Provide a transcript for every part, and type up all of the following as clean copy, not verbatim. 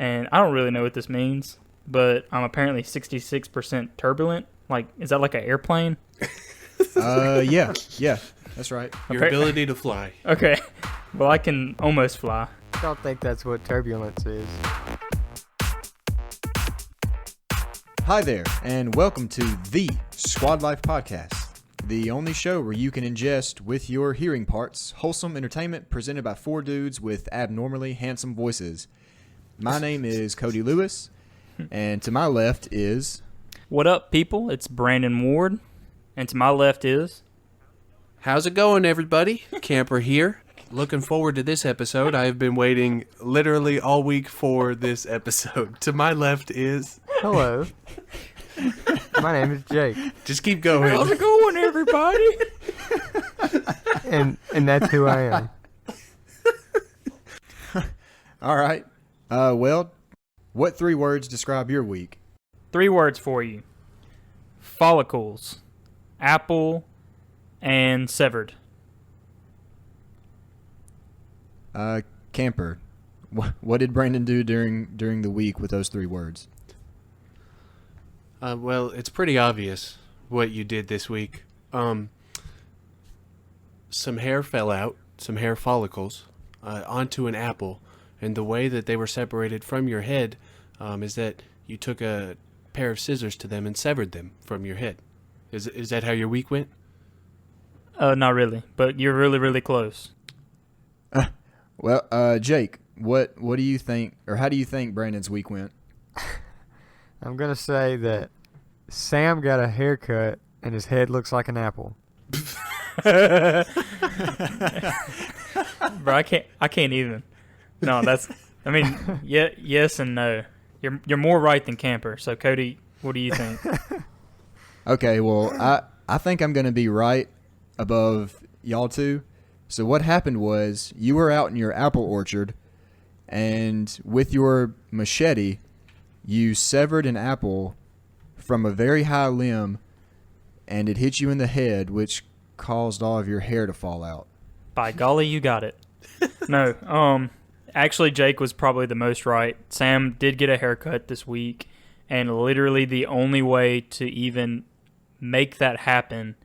and I don't really know what this means, but I'm apparently 66% turbulent. Like, is that like an airplane? Yeah, that's right. Your ability to fly. Okay, well, I can almost fly. I don't think that's what turbulence is. Hi there, and welcome to the Squad Life Podcast, the only show where you can ingest with your hearing parts wholesome entertainment presented by four dudes with abnormally handsome voices. My name is Cody Lewis, and to my left is... What up, people? It's Brandon Ward, and to my left is... How's it going, everybody? Camper here. Looking forward to this episode. I have been waiting literally all week for this episode. To my left is... Hello. My name is Jake. Just keep going. How's it going, everybody? And that's who I am. All right. Well, what three words describe your week? 3 words for you. Follicles, apple, and severed. Camper. What did Brandon do during the week with those 3 words? Well, it's pretty obvious what you did this week. Some hair fell out, some hair follicles, onto an apple. And the way that they were separated from your head is that you took a pair of scissors to them and severed them from your head. Is that how your week went? Not really, but you're really, really close. Well, Jake, what do you think, or how do you think Brandon's week went? I'm going to say that Sam got a haircut and his head looks like an apple. Bro, I can't even. No, yes and no. You're more right than Camper. So Cody, what do you think? Okay, well, I think I'm going to be right above y'all two. So what happened was you were out in your apple orchard, and with your machete, you severed an apple from a very high limb, and it hit you in the head, which caused all of your hair to fall out. By golly, you got it. No, actually, Jake was probably the most right. Sam did get a haircut this week, and literally the only way to even make that happen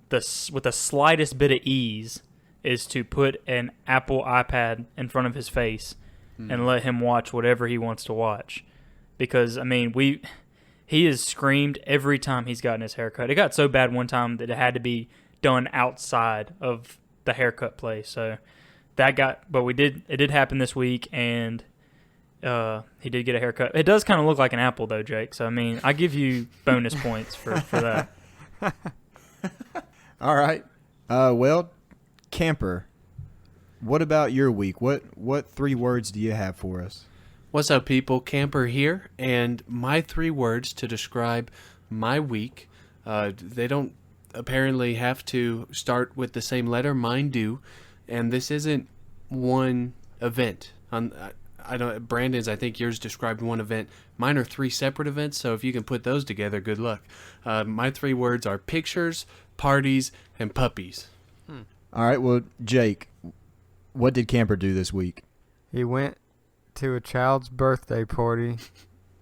with the slightest bit of ease is to put an Apple iPad in front of his face and let him watch whatever he wants to watch. Because, I mean, he has screamed every time he's gotten his haircut. It got so bad one time that it had to be done outside of the haircut place. So it did happen this week, and he did get a haircut. It does kind of look like an apple, though, Jake. So, I mean, I give you bonus points for that. All right. Well, Camper, what about your week? What 3 words do you have for us? What's up, people? Camper here, and my 3 words to describe my week, they don't apparently have to start with the same letter. Mine do, and this isn't one event. I don't. Brandon's, I think yours described one event. Mine are 3 separate events, so if you can put those together, good luck. My 3 words are pictures, parties, and puppies. All right, well, Jake, what did Camper do this week? He went to a child's birthday party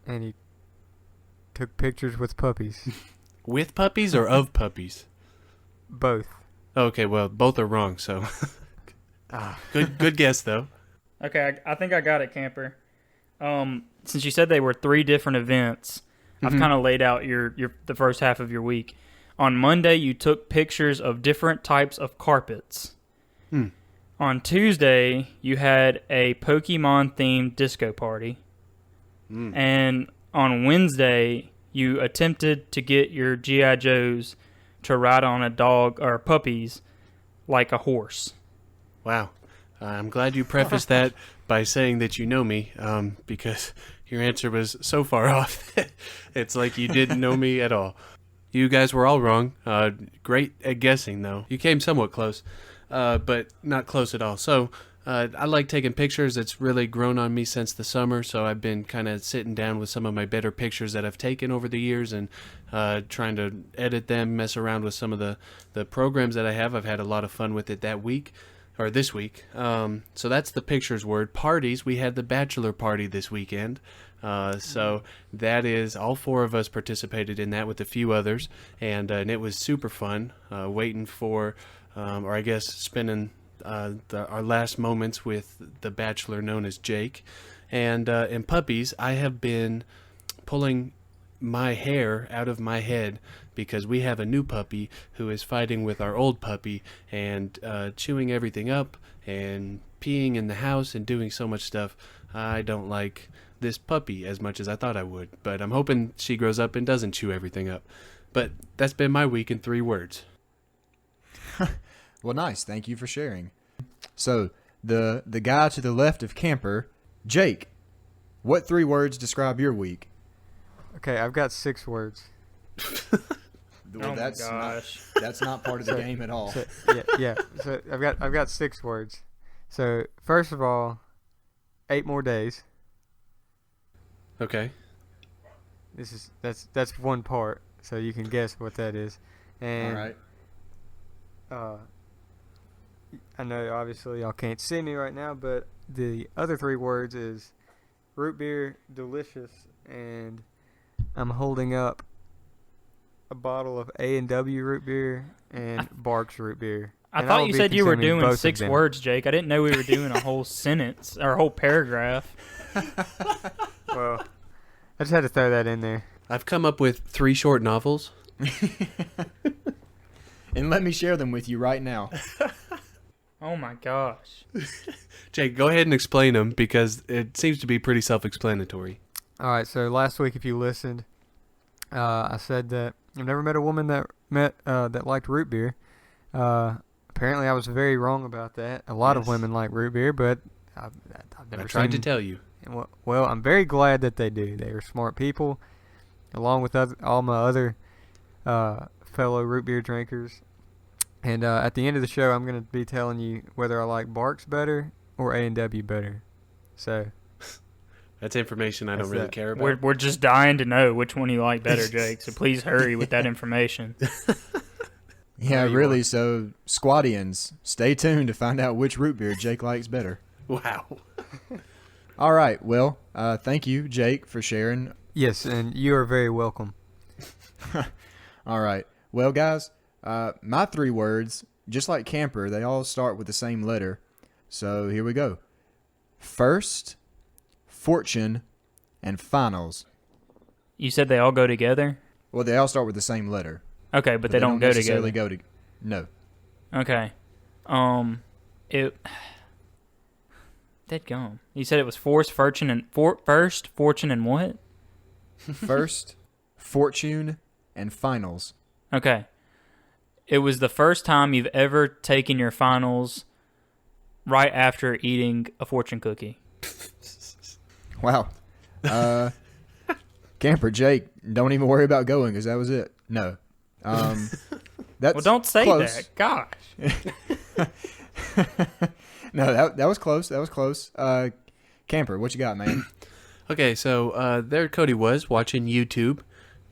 and he took pictures with puppies. With puppies or of puppies? Both. Okay, well, both are wrong, so good guess, though. Okay, I think I got it, Camper. Since you said they were 3 different events, I've kind of laid out the first half of your week. On Monday, you took pictures of different types of carpets. On Tuesday, you had a Pokemon-themed disco party. And on Wednesday, you attempted to get your G.I. Joes to ride on a dog or puppies like a horse. Wow. I'm glad you prefaced that by saying that you know me, because your answer was so far off. It's like you didn't know me at all. You guys were all wrong. Great at guessing, though. You came somewhat close, but not close at all. So I like taking pictures. It's really grown on me since the summer, so I've been kind of sitting down with some of my better pictures that I've taken over the years and trying to edit them, mess around with some of the programs that I have. I've had a lot of fun with it that week. or this week. So that's the pictures word. Parties, we had the bachelor party this weekend. So that is, all 4 of us participated in that with a few others, and it was super fun, waiting for, or I guess spending our last moments with the bachelor known as Jake. And in puppies, I have been pulling my hair out of my head because we have a new puppy who is fighting with our old puppy and chewing everything up and peeing in the house and doing so much stuff. I don't like this puppy as much as I thought I would, but I'm hoping she grows up and doesn't chew everything up. But that's been my week in 3 words. Well, nice. Thank you for sharing. So, the guy to the left of Camper, Jake, what 3 words describe your week? Okay, I've got 6 words. Well, Oh my gosh. That's not part of the game at all. So, yeah. So I've got 6 words. So first of all, 8 more days. Okay. That's one part, so you can guess what that is. And All right. I know obviously y'all can't see me right now, but the other 3 words is root beer, delicious, and I'm holding up a bottle of A&W root beer and Barks root beer. I And thought will you be said you were consuming doing both of 6 them. words, Jake. I didn't know we were doing a whole sentence or a whole paragraph. Well, I just had to throw that in there. I've come up with 3 short novels. And let me share them with you right now. Oh my gosh. Jake, go ahead and explain them because it seems to be pretty self-explanatory. All right, so last week, if you listened, I said that I've never met a woman that liked root beer. Apparently, I was very wrong about that. A lot of Yes. women like root beer, but I've never I tried to seen- tell you. Well, I'm very glad that they do. They are smart people, along with all my other fellow root beer drinkers. And at the end of the show, I'm going to be telling you whether I like Barks better or A&W better. So, That's information I don't That's really that. care about. We're just dying to know which one you like better, Jake. So please hurry with that information. Yeah, There you really. are. So, Squadians, stay tuned to find out which root beer Jake likes better. Wow. All right. Well, thank you, Jake, for sharing. yes, and you are very welcome. All right. Well, guys, my 3 words, just like Camper, they all start with the same letter. So here we go. First, fortune, and finals. You said they all go together? Well, they all start with the same letter. Okay, but they don't go necessarily together. No. Okay. It. Dead gum. You said it was first, fortune, and what? First, fortune, and finals. Okay. It was the first time you've ever taken your finals right after eating a fortune cookie. Wow. Camper, Jake, don't even worry about going because that was it. No. That's Well, don't say close. that. Gosh. No, that was close. That was close. Camper, what you got, man? Okay, so there Cody was watching YouTube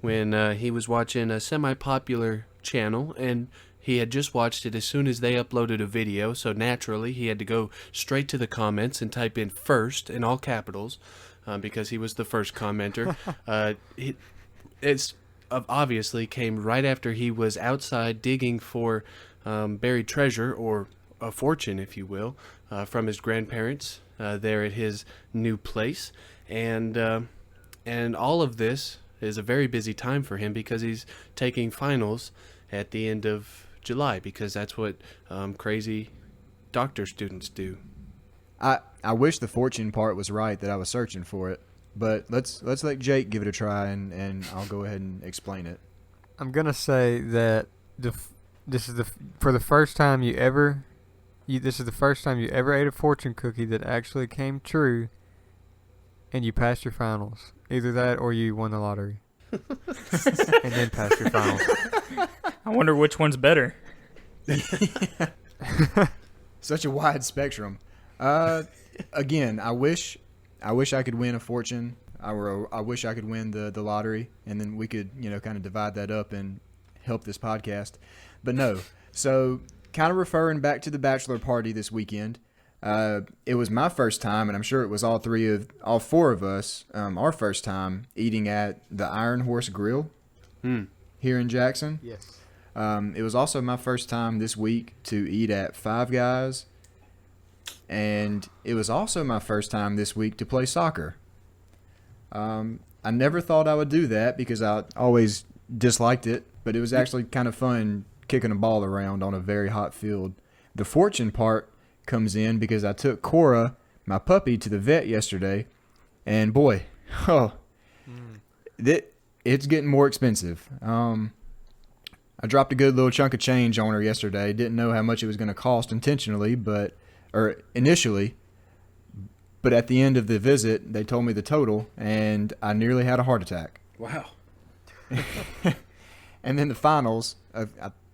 when he was watching a semi-popular channel, and he had just watched it as soon as they uploaded a video, so naturally he had to go straight to the comments and type in first in all capitals because he was the first commenter. It's obviously came right after he was outside digging for buried treasure, or a fortune, if you will, from his grandparents there at his new place. And all of this is a very busy time for him because he's taking finals at the end of July, because that's what crazy doctor students do. I wish the fortune part was right, that I was searching for it. But let's let Jake give it a try, and I'll go ahead and explain it. I'm gonna say that this is the first time you ever ate a fortune cookie that actually came true, and you passed your finals. Either that or you won the lottery, and then passed your finals. I wonder which one's better. Such a wide spectrum. Again, I wish I could win a fortune. I wish I could win the lottery, and then we could kind of divide that up and help this podcast. But no. So kind of referring back to the bachelor party this weekend. It was my first time, and I'm sure it was all four of us, our first time eating at the Iron Horse Grill here in Jackson. Yes. It was also my first time this week to eat at Five Guys, and it was also my first time this week to play soccer. I never thought I would do that because I always disliked it, but it was actually kind of fun kicking a ball around on a very hot field. The fortune part comes in because I took Cora, my puppy, to the vet yesterday, and boy, it's getting more expensive. I dropped a good little chunk of change on her yesterday. Didn't know how much it was going to cost initially, but at the end of the visit, they told me the total, and I nearly had a heart attack. Wow. And then the finals,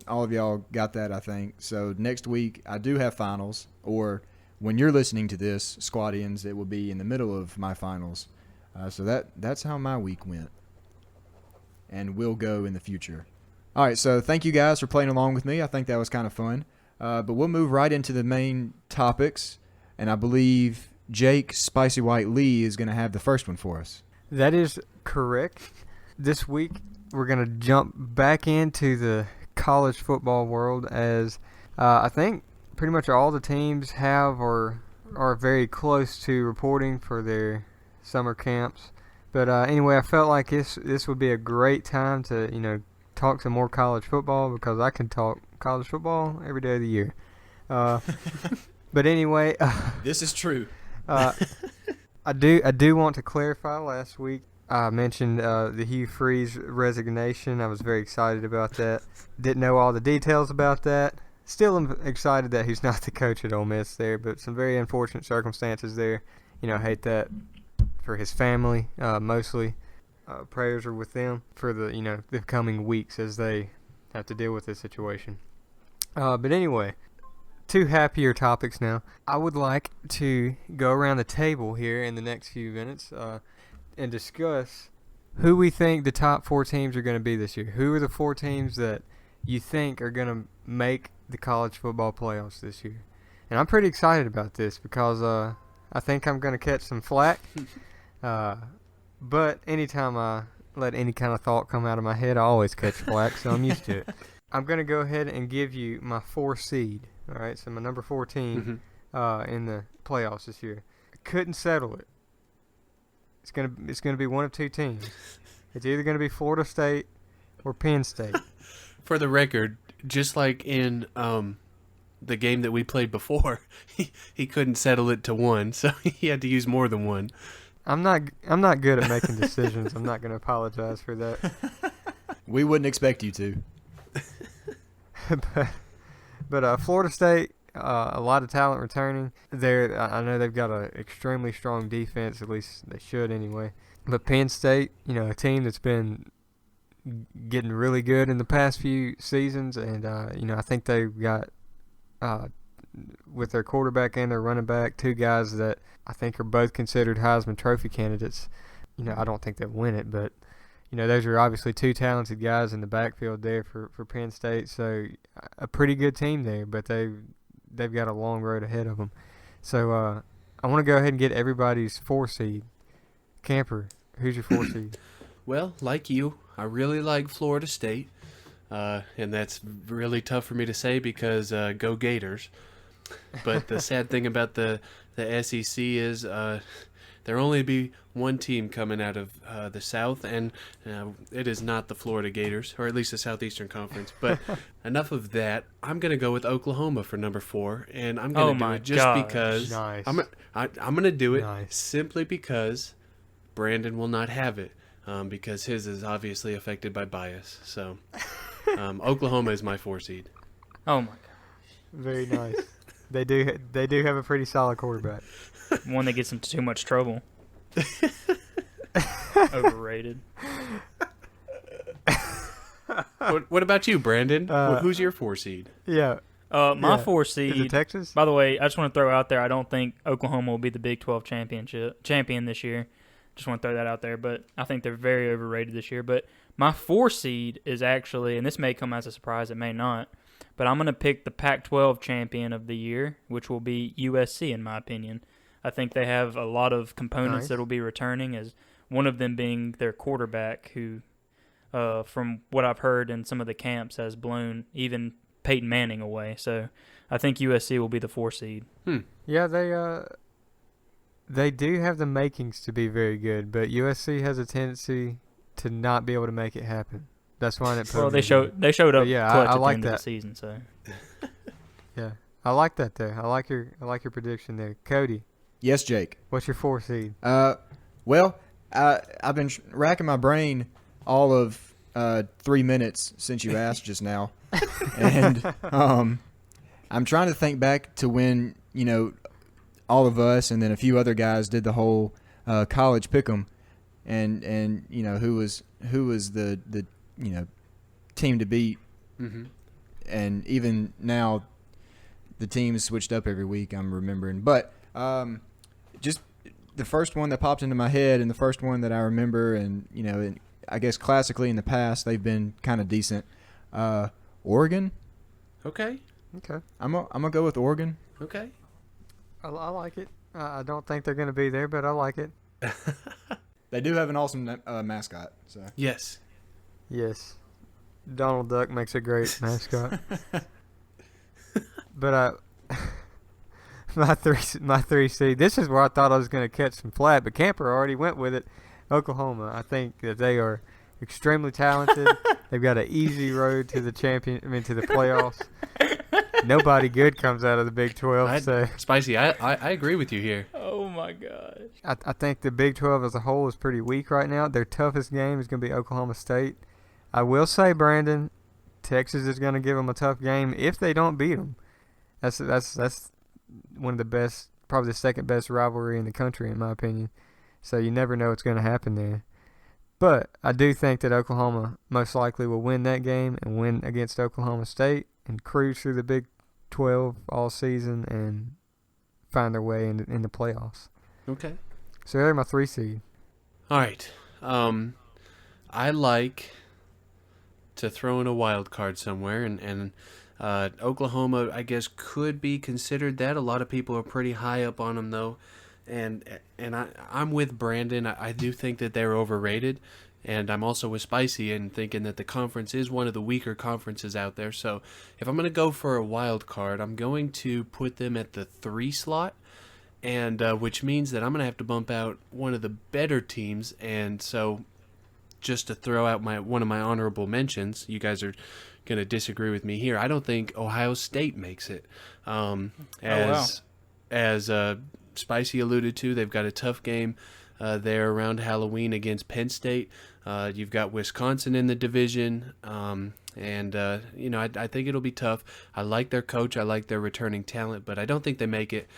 all of y'all got that, I think. So next week, I do have finals, or when you're listening to this, Squadians, it will be in the middle of my finals. So that's how my week went, and will go in the future. All right, so thank you guys for playing along with me. I think that was kind of fun. But we'll move right into the main topics, and I believe Jake Spicy White Lee is going to have the first one for us. That is correct. This week, we're going to jump back into the college football world as I think pretty much all the teams have or are very close to reporting for their summer camps. But anyway, I felt like this would be a great time to, talk some more college football because I can talk college football every day of the year. But anyway, this is true. I do want to clarify. Last week I mentioned the Hugh Freeze resignation. I was very excited about that. Didn't know all the details about that. Still am excited that he's not the coach at Ole Miss there, but some very unfortunate circumstances there. Hate that for his family mostly. Prayers are with them for the coming weeks as they have to deal with this situation. But anyway, two happier topics now. I would like to go around the table here in the next few minutes and discuss who we think the top four teams are going to be this year. Who are the four teams that you think are going to make the college football playoffs this year? And I'm pretty excited about this because I think I'm going to catch some flack. But anytime I let any kind of thought come out of my head, I always catch flack, so I'm used to it. I'm going to go ahead and give you my 4 seed. All right, so my number 4 team in the playoffs this year. I couldn't settle it. It's gonna be one of two teams. It's either going to be Florida State or Penn State. For the record, just like in the game that we played before, he couldn't settle it to one, so he had to use more than one. I'm not good at making decisions. I'm not going to apologize for that. We wouldn't expect you to. But Florida State, a lot of talent returning. I know they've got an extremely strong defense. At least they should anyway. But Penn State, a team that's been getting really good in the past few seasons, and I think they've got with their quarterback and their running back, 2 guys that I think are both considered Heisman Trophy candidates. I don't think they'll win it, but those are obviously 2 talented guys in the backfield there for Penn State. So a pretty good team there, but they've got a long road ahead of them. So I want to go ahead and get everybody's 4 seed. Camper, who's your 4 seed? Well, like you, I really like Florida State, and that's really tough for me to say because go Gators. But the sad thing about the SEC is there only be one team coming out of the South, and it is not the Florida Gators, or at least the Southeastern Conference. But enough of that. I'm going to go with Oklahoma for number 4, and I'm going to do it just because. Nice. I'm going to do it Nice. simply because Brandon will not have it, because his is obviously affected by bias. So Oklahoma is my 4 seed. Oh my gosh. Very nice. They do have a pretty solid quarterback. One that gets into too much trouble. Overrated. What about you, Brandon? Who's your 4 seed? Yeah. My 4 seed. Is it Texas? By the way, I just want to throw out there, I don't think Oklahoma will be the Big 12 champion this year. Just want to throw that out there, but I think they're very overrated this year. But my 4 seed is actually, and this may come as a surprise, it may not, But I'm going to pick the Pac-12 champion of the year, which will be USC in my opinion. I think they have a lot of components that will be returning, as one of them being their quarterback who, from what I've heard in some of the camps, has blown even Peyton Manning away. So I think USC will be the 4 seed. Yeah, they do have the makings to be very good, but USC has a tendency to not be able to make it happen. That's why it. Well, they showed up yeah, clutch I at like the end that. of the season. So Yeah, I like that though. I like your prediction there, Cody. Yes, Jake. What's your 4 seed? Well, I've been racking my brain all of 3 minutes since you asked just now, and I'm trying to think back to when all of us and then a few other guys did the whole college pick'em, and who was the team to beat, and even now the teams switched up every week. I'm remembering, but just the first one that popped into my head and the first one that I remember, and I guess classically in the past they've been kind of decent. Oregon. Okay. I'm gonna go with Oregon. Okay. I like it. I don't think they're going to be there, but I like it. They do have an awesome mascot. So Yes. Yes, Donald Duck makes a great mascot. But my three seed. This is where I thought I was going to catch some flat, but Camper already went with it. Oklahoma. I think that they are extremely talented. They've got an easy road to the to the playoffs. Nobody good comes out of the Big 12. So Spicy, I agree with you here. oh my gosh. I think the Big 12 as a whole is pretty weak right now. Their toughest game is going to be Oklahoma State. I will say, Brandon, Texas is going to give them a tough game if they don't beat them. That's one of the best, probably the second best rivalry in the country, in my opinion. So you never know what's going to happen there. But I do think that Oklahoma most likely will win that game and win against Oklahoma State and cruise through the Big 12 all season and find their way in the playoffs. Okay. So they're my 3 seed. All right. I like to throw in a wild card somewhere, and Oklahoma, I guess, could be considered that. A lot of people are pretty high up on them, though, and I'm with Brandon. I do think that they're overrated, and I'm also with Spicy in thinking that the conference is one of the weaker conferences out there. So if I'm going to go for a wild card, I'm going to put them at the 3 slot, and which means that I'm going to have to bump out one of the better teams. And so just to throw out one of my honorable mentions, you guys are going to disagree with me here. I don't think Ohio State makes it. As Spicy alluded to, they've got a tough game there around Halloween against Penn State. You've got Wisconsin in the division, and I think it'll be tough. I like their coach. I like their returning talent, but I don't think they make it.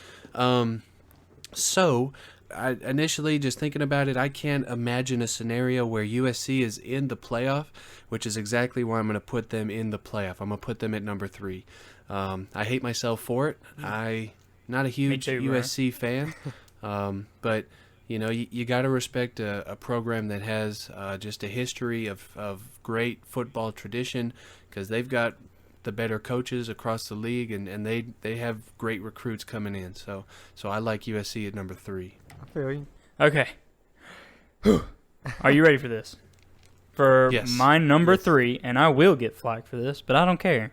So I initially, just thinking about it, I can't imagine a scenario where USC is in the playoff, which is exactly why I'm going to put them in the playoff. I'm going to put them at number 3. I hate myself for it. I'm not a huge USC fan, but you got to respect a program that has just a history of great football tradition, because they've got the better coaches across the league, and they have great recruits coming in. So I like USC at number 3. I feel you. Okay. Are you ready for this? For Yes. my number Yes. 3, and I will get flack for this, but I don't care,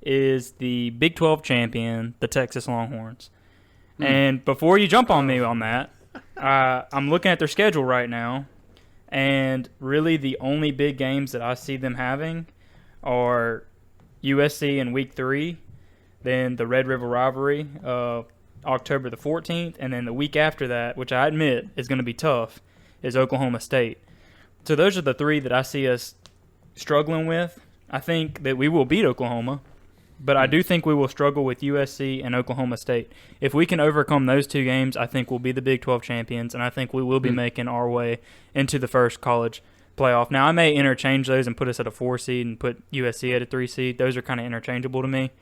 is the Big 12 champion, the Texas Longhorns. And before you jump on me on that, I'm looking at their schedule right now, and really the only big games that I see them having are USC in Week 3, then the Red River Rivalry, October the 14th, and then the week after that, which I admit is going to be tough, is Oklahoma State. So those are the 3 that I see us struggling with. I think that we will beat Oklahoma, but I do think we will struggle with USC and Oklahoma State. If we can overcome those 2 games, I think we'll be the Big 12 champions, and I think we will be making our way into the first college playoff. Now, I may interchange those and put us at a 4 seed and put USC at a 3 seed. Those are kind of interchangeable to me.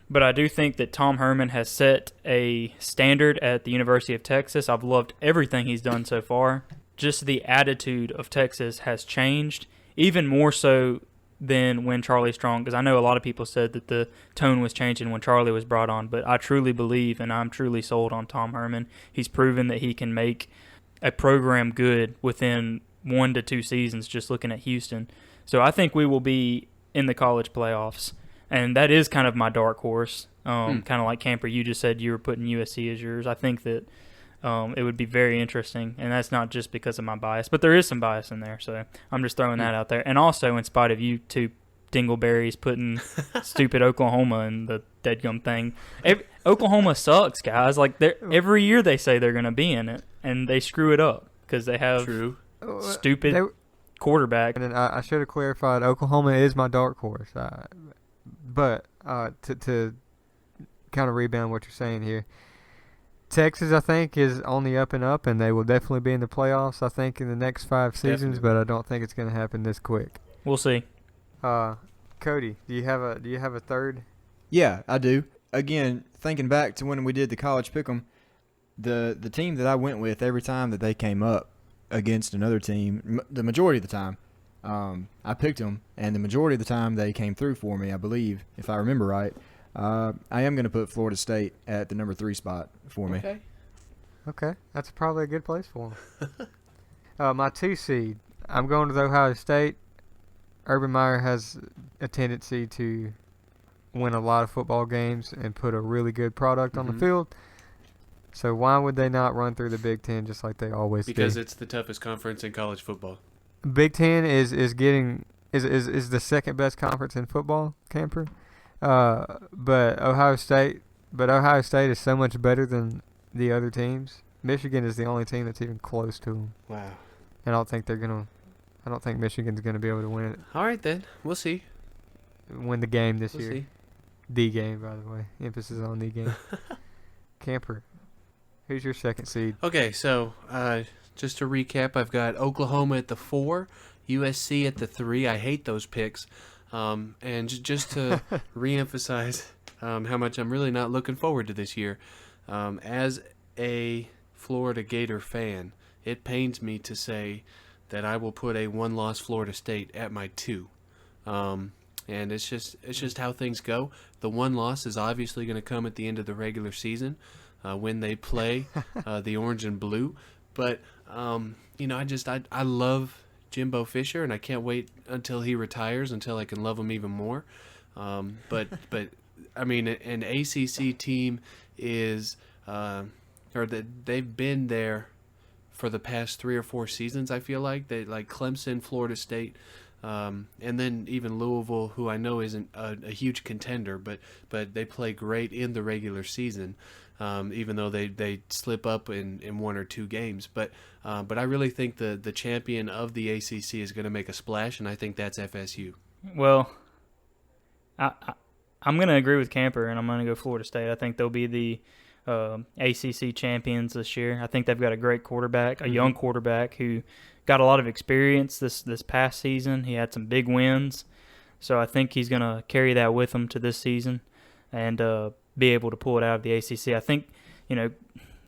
But I do think that Tom Herman has set a standard at the University of Texas. I've loved everything he's done so far. Just the attitude of Texas has changed, even more so than when Charlie Strong, because I know a lot of people said that the tone was changing when Charlie was brought on, but I truly believe and I'm truly sold on Tom Herman. He's proven that he can make a program good within 1 to 2 seasons, just looking at Houston. So I think we will be in the college playoffs, and that is kind of my dark horse. Kind of like Camper, you just said you were putting USC as yours. I think that it would be very interesting, and that's not just because of my bias, but there is some bias in there, so I'm just throwing that out there. And also, in spite of you two dingleberries putting stupid Oklahoma in the deadgum thing, Oklahoma sucks, guys. Like every year they say they're going to be in it, and they screw it up because they have stupid quarterback. And then I should have clarified, Oklahoma is my dark horse. But to kind of rebound what you're saying here, Texas, I think, is on the up and up, and they will definitely be in the playoffs, I think, in the next 5 seasons, but I don't think it's going to happen this quick. We'll see. Cody, do you have a third? Yeah, I do. Again, thinking back to when we did the college pick'em, the team that I went with every time that they came up against another team, the majority of the time, I picked them, and the majority of the time they came through for me, I believe, if I remember right. I am going to put Florida State at the number 3 spot for me. Okay, that's probably a good place for them. My 2 seed, I'm going to Ohio State. Urban Meyer has a tendency to win a lot of football games and put a really good product on the field. So why would they not run through the Big Ten just like they always do? Because it's the toughest conference in college football. Big Ten is the second best conference in football, Camper. But Ohio State is so much better than the other teams. Michigan is the only team that's even close to them. Wow. And I don't think Michigan's gonna be able to win it. All right then, we'll see. Win the game this We'll year. see. The game, by the way. Emphasis on the game. Camper, who's your second seed? Okay, so just to recap, I've got Oklahoma at the 4, USC at the 3. I hate those picks. And just to reemphasize how much I'm really not looking forward to this year, as a Florida Gator fan, it pains me to say that I will put a 1-loss Florida State at my 2. And it's just how things go. The 1 loss is obviously going to come at the end of the regular season when they play the orange and blue. But I love Jimbo Fisher, and I can't wait until he retires until I can love him even more. But I mean, an ACC team is they've been there for the past 3 or 4 seasons. I feel like they like Clemson, Florida State, and then even Louisville, who I know isn't a huge contender, but they play great in the regular season. Even though they slip up in 1 or 2 games. But I really think the champion of the ACC is going to make a splash, and I think that's FSU. Well, I'm going to agree with Camper, and I'm going to go Florida State. I think they'll be the ACC champions this year. I think they've got a great quarterback, a young quarterback who got a lot of experience this past season. He had some big wins. So I think he's going to carry that with him to this season and be able to pull it out of the ACC. I think,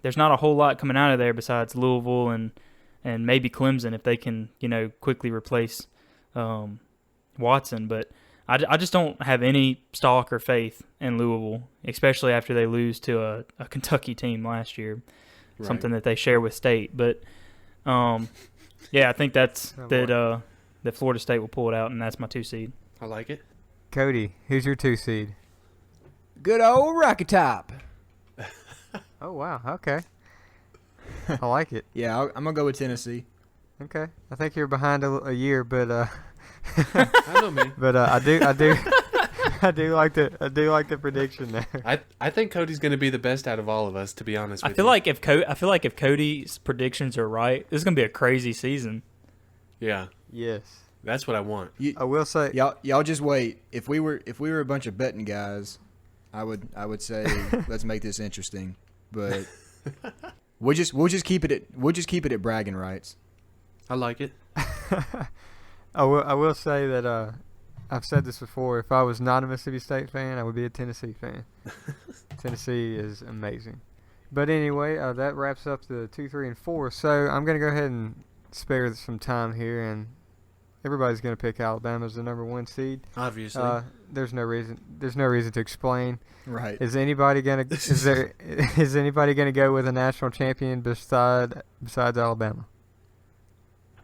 there's not a whole lot coming out of there besides Louisville and maybe Clemson if they can, quickly replace Watson. But I just don't have any stock or faith in Louisville, especially after they lose to a Kentucky team last year, something that they share with State. But, I think that Florida State will pull it out, and that's my 2 seed. I like it. Cody, who's your 2 seed? Good old Rocky Top. Oh, wow. Okay. I like it. Yeah, I'm going to go with Tennessee. Okay. I think you're behind a year, but I know me. But I do I do like the prediction there. I think Cody's going to be the best out of all of us, to be honest with you. I feel like if Cody's predictions are right, this is going to be a crazy season. Yeah. Yes. That's what I want. I will say y'all just wait. If we were a bunch of betting guys, I would say let's make this interesting. But we'll just keep it at bragging rights. I like it. I will say that I've said this before. If I was not a Mississippi State fan, I would be a Tennessee fan. Tennessee is amazing. But anyway, that wraps up the 2, 3, and 4. So I'm going to go ahead and spare some time here and everybody's going to pick Alabama as the number 1 seed. Obviously. There's no reason to explain. Right. Is anybody going to is anybody going to go with a national champion besides Alabama?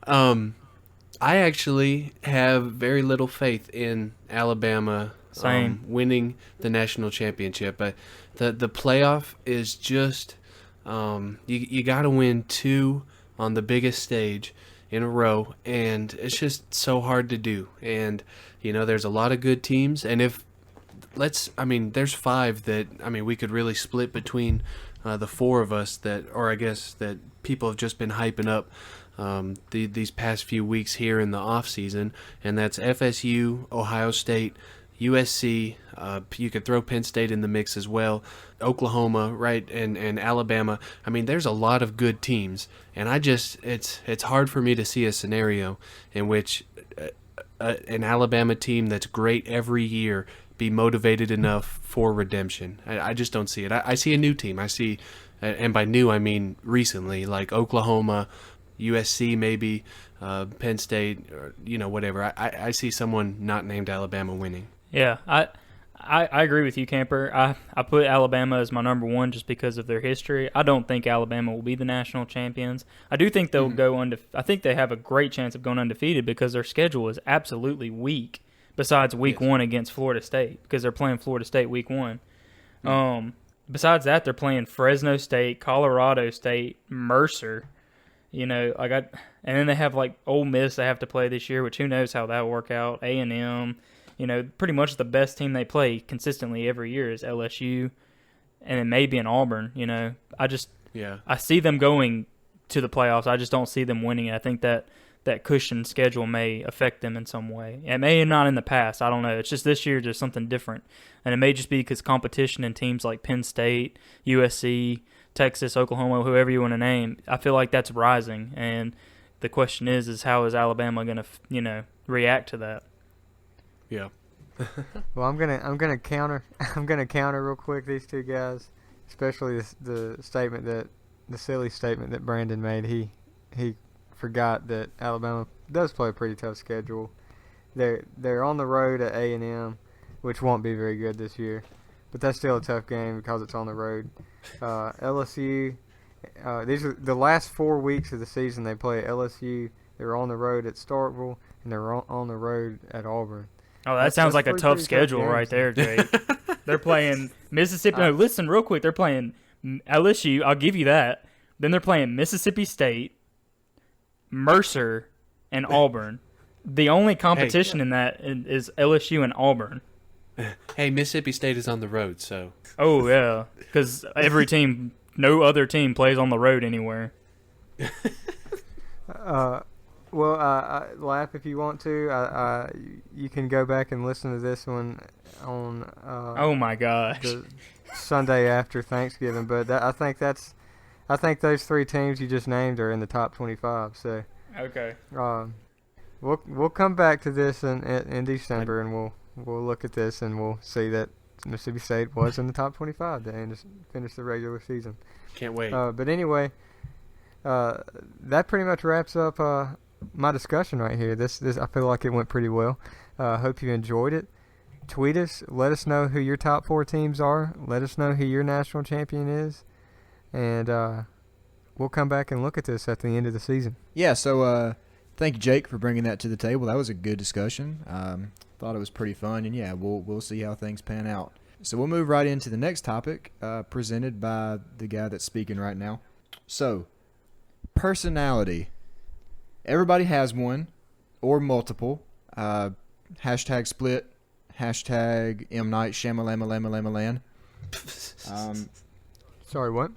I actually have very little faith in Alabama winning the national championship. But the playoff is just you got to win 2 on the biggest stage in a row, and it's just so hard to do. And there's a lot of good teams, and there's 5 that we could really split between the 4 of us that people have just been hyping up these past few weeks here in the off season, and that's FSU, Ohio State, USC. You could throw Penn State in the mix as well, Oklahoma, right, and Alabama. There's a lot of good teams, and it's hard for me to see a scenario in which an Alabama team that's great every year be motivated enough for redemption. I just don't see it. I see a new team. I see, and by new I mean recently, like Oklahoma, USC maybe, Penn State, or whatever. I see someone not named Alabama winning. Yeah, I agree with you, Camper. I put Alabama as my number 1 just because of their history. I don't think Alabama will be the national champions. I do think they'll go I think they have a great chance of going undefeated because their schedule is absolutely weak. Besides week 1 against Florida State, because they're playing Florida State week 1. Besides that, they're playing Fresno State, Colorado State, Mercer. And then they have like Ole Miss they have to play this year, which who knows how that will work out. A&M, pretty much the best team they play consistently every year is LSU, and then maybe in Auburn. I see them going to the playoffs. I just don't see them winning it. I think that cushion schedule may affect them in some way. It may not in the past. I don't know. It's just this year there's something different, and it may just be because competition in teams like Penn State, USC, Texas, Oklahoma, whoever you want to name, I feel like that's rising, and the question is how is Alabama going to, react to that? Yeah. Well, I'm gonna counter real quick these 2 guys, especially the silly statement that Brandon made. He forgot that Alabama does play a pretty tough schedule. They're on the road at A&M, which won't be very good this year, but that's still a tough game because it's on the road. LSU, these are the last 4 weeks of the season they play at LSU. They're on the road at Starkville, and they're on the road at Auburn. Oh, that sounds like a tough schedule right there, Jake. They're playing Mississippi. No, listen real quick. They're playing LSU. I'll give you that. Then they're playing Mississippi State, Mercer, and Auburn. The only competition in that is LSU and Auburn. Hey, Mississippi State is on the road, so. Oh, yeah, because no other team plays on the road anywhere. Lap, if you want to, you can go back and listen to this one on. Oh my gosh. The Sunday after Thanksgiving, but I think those 3 teams you just named are in the top 25. So. Okay. We'll come back to this in December, and we'll look at this and we'll see that Mississippi State was in the top 25 to finish the regular season. Can't wait. But anyway, that pretty much wraps up my discussion right here. This I feel like it went pretty well. Hope you enjoyed it. Tweet us. Let us know who your top 4 teams are. Let us know who your national champion is, and we'll come back and look at this at the end of the season. Yeah. So thank you, Jake, for bringing that to the table. That was a good discussion. Thought it was pretty fun, and yeah, we'll see how things pan out. So we'll move right into the next topic, presented by the guy that's speaking right now. So, personality. Everybody has one, or multiple. Hashtag split. Hashtag M. Night Shyamalan. Sorry, what?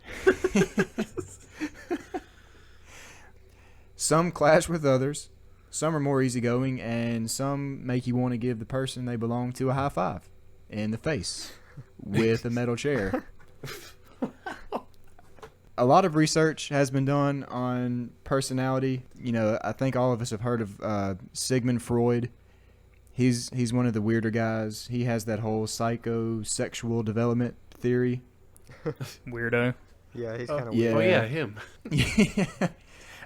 Some clash with others. Some are more easygoing, and some make you want to give the person they belong to a high five in the face with a metal chair. A lot of research has been done on personality. I think all of us have heard of Sigmund Freud. He's one of the weirder guys. He has that whole psychosexual development theory. Weirdo. Yeah, he's kind of yeah. weird. Oh, yeah, him. Yeah.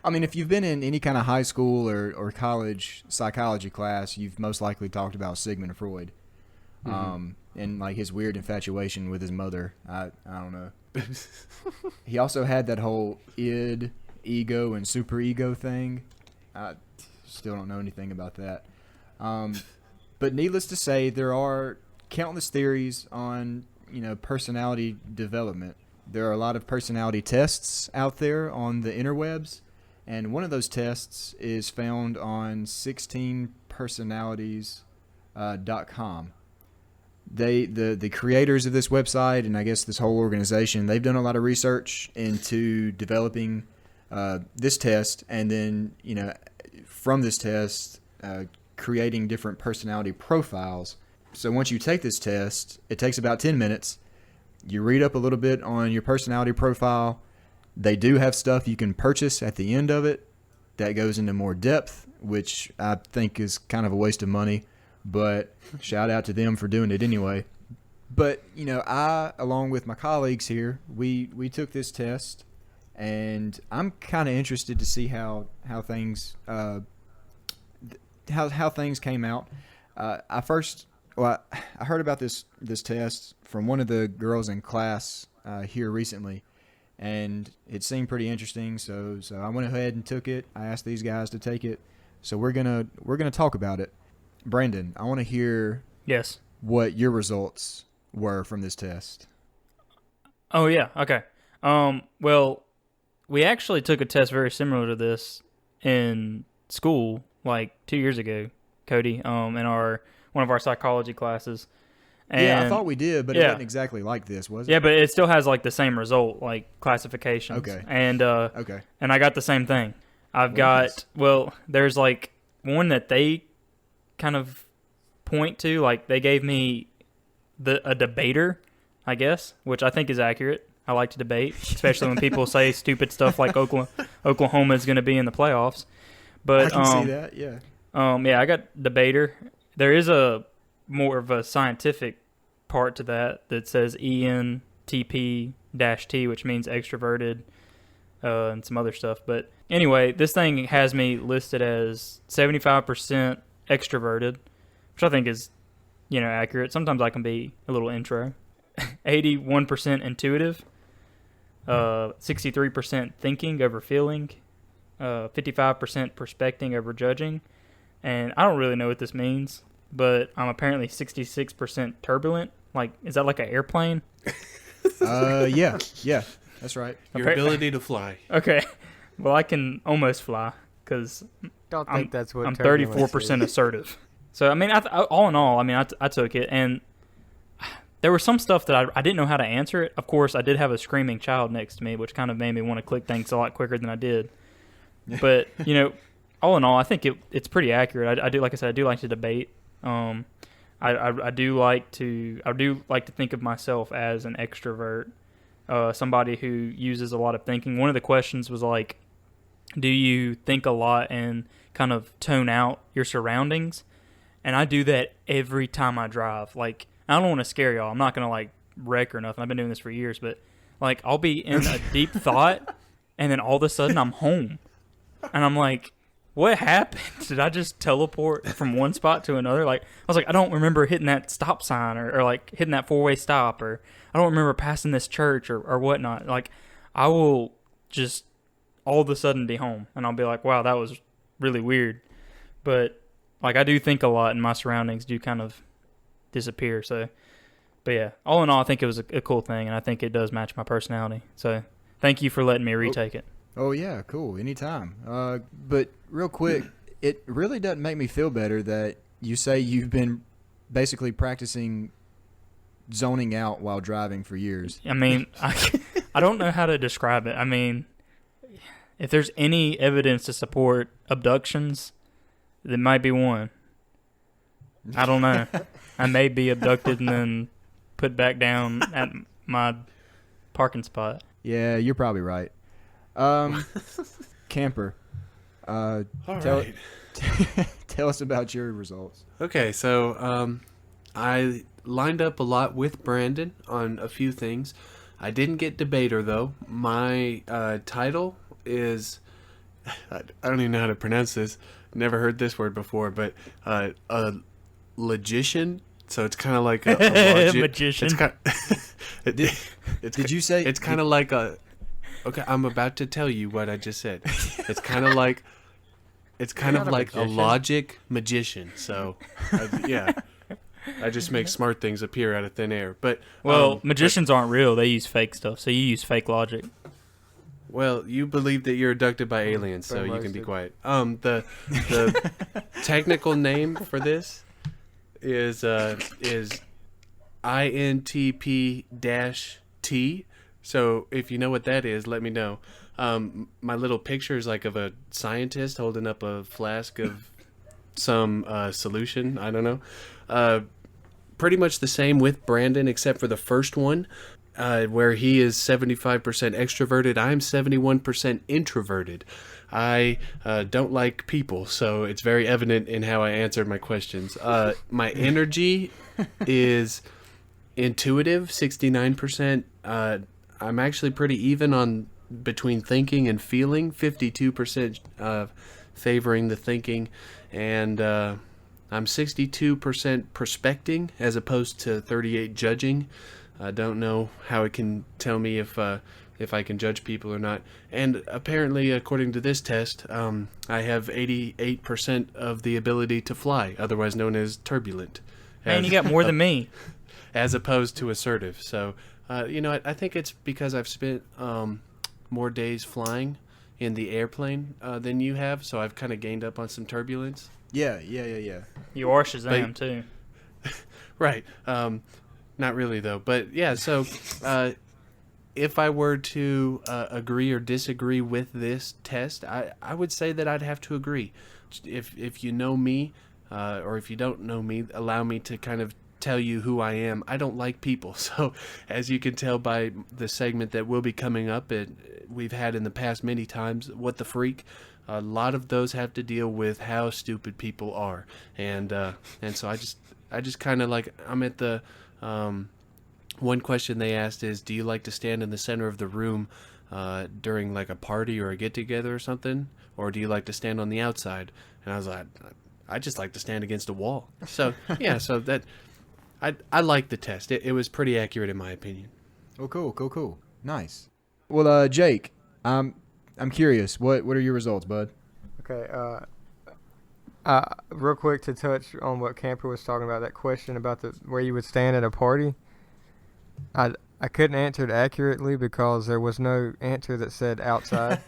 I mean, if you've been in any kind of high school or college psychology class, you've most likely talked about Sigmund Freud, and like his weird infatuation with his mother. I don't know. He also had that whole id, ego, and superego thing. I still don't know anything about that. But needless to say, there are countless theories on, personality development. There are a lot of personality tests out there on the interwebs, and one of those tests is found on 16personalities.com. The creators of this website, and I guess this whole organization, they've done a lot of research into developing this test, and then from this test creating different personality profiles. So once you take this test, it takes about 10 minutes. You read up a little bit on your personality profile. They do have stuff you can purchase at the end of it that goes into more depth, which I think is kind of a waste of money, but shout out to them for doing it anyway. But, I, along with my colleagues here, we took this test, and I'm kind of interested to see how things how things came out. I heard about this test from one of the girls in class here recently, and it seemed pretty interesting. So I went ahead and took it. I asked these guys to take it. So we're gonna talk about it. Brandon, I want to hear what your results were from this test. Oh yeah, okay. Well, we actually took a test very similar to this in school like 2 years ago, Cody, in one of our psychology classes. And yeah, I thought we did, but it wasn't exactly like this, was it? Yeah, but it still has like the same result, like classifications. Okay. And and I got the same thing. There's like one that they kind of point to, like they gave me a debater, I guess, which I think is accurate. I like to debate, especially when people say stupid stuff like Oklahoma is going to be in the playoffs. But I can see that, yeah. I got debater. There is a more of a scientific part to that says ENTP-T, which means extroverted, and some other stuff. But anyway, this thing has me listed as 75% extroverted, which I think is, accurate. Sometimes I can be a little intro. 81% intuitive, 63% thinking over feeling, 55% prospecting over judging, and I don't really know what this means, but I'm apparently 66% turbulent. Like, is that like an airplane? Yeah, that's right. Your ability to fly. Okay, well, I can almost fly because that's what I'm 34% assertive. So I mean, all in all, I took it, and there was some stuff that I didn't know how to answer it. Of course, I did have a screaming child next to me, which kind of made me want to click things a lot quicker than I did. But all in all, I think it's pretty accurate. I do, like I said, I do like to debate. I do like to think of myself as an extrovert, somebody who uses a lot of thinking. One of the questions was like, do you think a lot and kind of tone out your surroundings? And I do that every time I drive. Like, I don't want to scare y'all. I'm not going to like wreck or nothing. I've been doing this for years, but like I'll be in a deep thought and then all of a sudden I'm home. And I'm like, what happened? Did I just teleport from one spot to another? Like, I was like, I don't remember hitting that stop sign or like hitting that four-way stop, or I don't remember passing this church or whatnot. Like, I will just all of a sudden be home and I'll be like, wow, that was really weird. But like, I do think a lot and my surroundings do kind of disappear. So, but yeah, all in all, I think it was a cool thing, and I think it does match my personality. So thank you for letting me retake it. Oh yeah, cool. Anytime. But real quick, it really doesn't make me feel better that you say you've been basically practicing zoning out while driving for years. I mean, I don't know how to describe it. I mean, if there's any evidence to support abductions, there might be one. I don't know. I may be abducted and then put back down at my parking spot. Yeah, you're probably right. Camper, tell us about your results. Okay, so I lined up a lot with Brandon on a few things. I didn't get debater, though. My title is I don't even know how to pronounce this. Never heard this word before, but a logician. So it's kind of like a magician. It's kind Did you say? It's kind of like a. Okay, I'm about to tell you what I just said. It's kind of like. It's kind of like a logic magician. So, yeah. I just make smart things appear out of thin air. But magicians aren't real. They use fake stuff. So you use fake logic. Well, you believe that you're abducted by aliens, so you can be quiet. The technical name for this is INTP-T. So if you know what that is, let me know. My little picture is like of a scientist holding up a flask of some solution. I don't know. Pretty much the same with Brandon, except for the first one. Where he is 75% extroverted, I'm 71% introverted. I don't like people, so it's very evident in how I answered my questions. My energy is intuitive, 69%. I'm actually pretty even on between thinking and feeling, 52% favoring the thinking, and I'm 62% prospecting as opposed to 38 judging. I don't know how it can tell me if I can judge people or not. And apparently, according to this test, I have 88% of the ability to fly, otherwise known as turbulent. Man, you got more than me. As opposed to assertive. So, I think it's because I've spent more days flying in the airplane than you have, so I've kind of gained up on some turbulence. Yeah. You are Shazam, too. Right. Not really, though. But, yeah, so if I were to agree or disagree with this test, I would say that I'd have to agree. If you know me, or if you don't know me, allow me to kind of tell you who I am. I don't like people. So, as you can tell by the segment that will be coming up, we've had in the past many times, What the Freak, a lot of those have to deal with how stupid people are. And so I just kind of like, I'm at the... one question they asked is, do you like to stand in the center of the room during like a party or a get-together or something? Or do you like to stand on the outside? And I was like, I just like to stand against a wall. So, yeah, so that... I like the test. It was pretty accurate in my opinion. Oh, cool. Nice. Well, Jake, I'm curious. What are your results, bud? Okay. Real quick to touch on what Camper was talking about, that question about where you would stand at a party. I couldn't answer it accurately because there was no answer that said outside.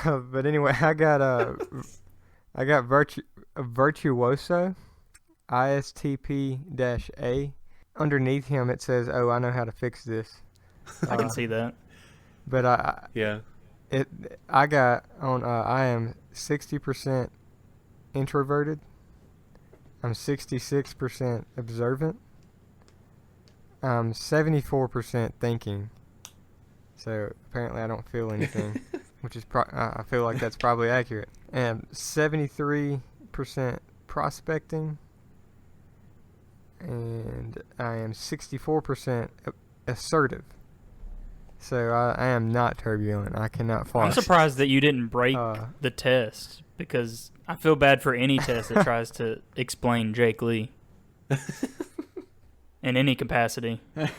But anyway, I got Virtuoso, ISTP-A. Underneath him it says, "Oh, I know how to fix this." I can see that. But I am 60% introverted. I'm 66% observant. I'm 74% thinking. So apparently I don't feel anything, which is I feel like that's probably accurate. And 73% prospecting. And I am 64% assertive. So I am not turbulent. I cannot fly. I'm surprised that you didn't break the test, because I feel bad for any test that tries to explain Jake Lee in any capacity. It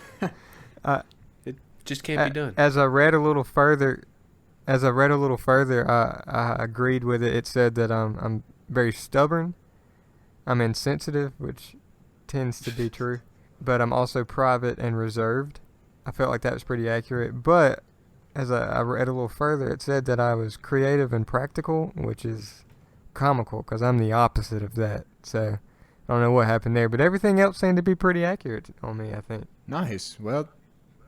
just can't be done. As I read a little further, I agreed with it. It said that I'm very stubborn. I'm insensitive, which tends to be true. But I'm also private and reserved. I felt like that was pretty accurate. But as I read a little further, it said that I was creative and practical, which is comical because I'm the opposite of that. So I don't know what happened there. But everything else seemed to be pretty accurate on me, I think. Nice. Well,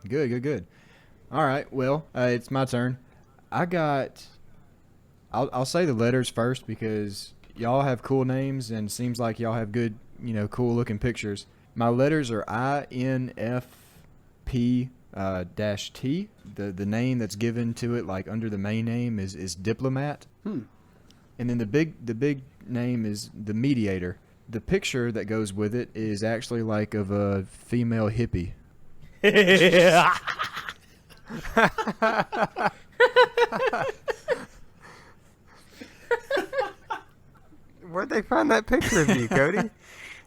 good. All right. Well, it's my turn. I'll say the letters first because y'all have cool names and it seems like y'all have good, cool looking pictures. My letters are INFP-T. The name that's given to it, like under the main name, is Diplomat. And then the big name is the Mediator. The picture that goes with it is actually like of a female hippie. Where'd they find that picture of you, Cody?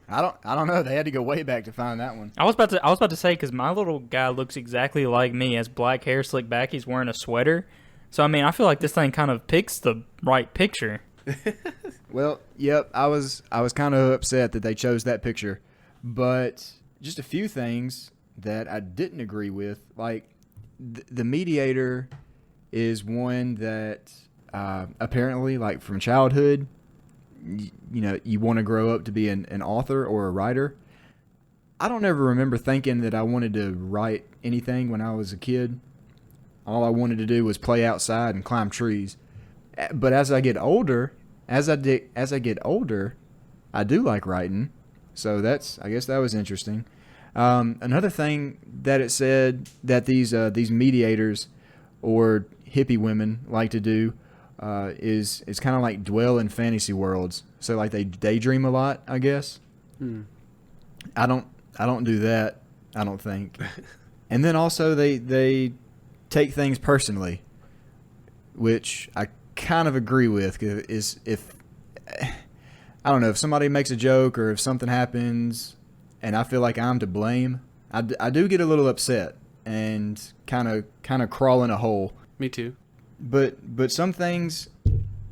I don't know. They had to go way back to find that one. I was about to say, because my little guy looks exactly like me. Has black hair slicked back. He's wearing a sweater. So I mean, I feel like this thing kind of picks the right picture. Well, yep. I was kind of upset that they chose that picture, but just a few things that I didn't agree with. Like the mediator is one that apparently, like from childhood, you want to grow up to be an author or a writer. I don't ever remember thinking that I wanted to write anything when I was a kid. All I wanted to do was play outside and climb trees. But as I get older, I do like writing. So I guess that was interesting. Another thing that it said that these mediators or hippie women like to do is kind of like dwell in fantasy worlds. So like they daydream a lot, I guess. I don't do that, I don't think. And then also they take things personally, which I kind of agree with. Is if I don't know, if somebody makes a joke or if something happens and I feel like I'm to blame, I do get a little upset and kind of crawl in a hole. Me too. But some things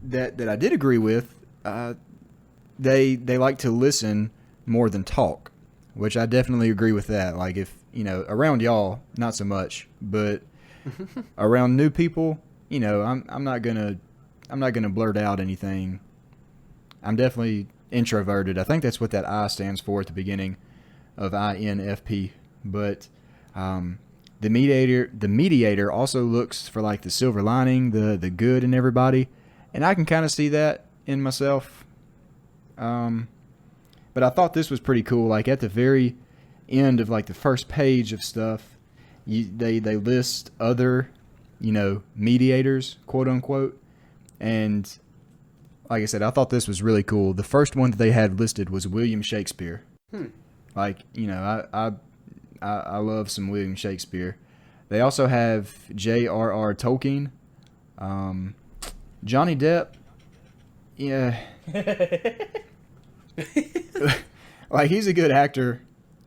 that I did agree with, they like to listen more than talk, which I definitely agree with that. Like if around y'all, not so much, but around new people, I'm not gonna blurt out anything. I'm definitely introverted. I think that's what that I stands for at the beginning of INFP. But the mediator also looks for like the silver lining, the good in everybody, and I can kind of see that in myself. But I thought this was pretty cool. Like at the very end of like the first page of stuff, they list other, mediators, quote unquote. And like I said, I thought this was really cool. The first one that they had listed was William Shakespeare. Like, I love some William Shakespeare. They also have J.R.R. Tolkien. Johnny Depp. Yeah. Like, he's a good actor.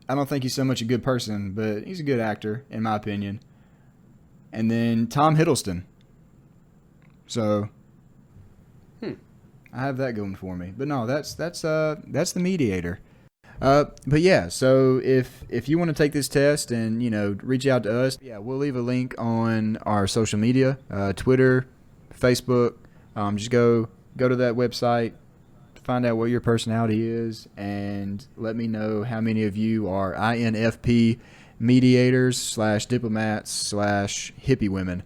I don't think he's so much a good person, but he's a good actor, in my opinion. And then Tom Hiddleston. So, I have that going for me. But no, that's the mediator. But yeah, so if you want to take this test and, reach out to us, we'll leave a link on our social media, Twitter, Facebook. Just go to that website, find out what your personality is, and let me know how many of you are INFP mediators / diplomats / hippie women.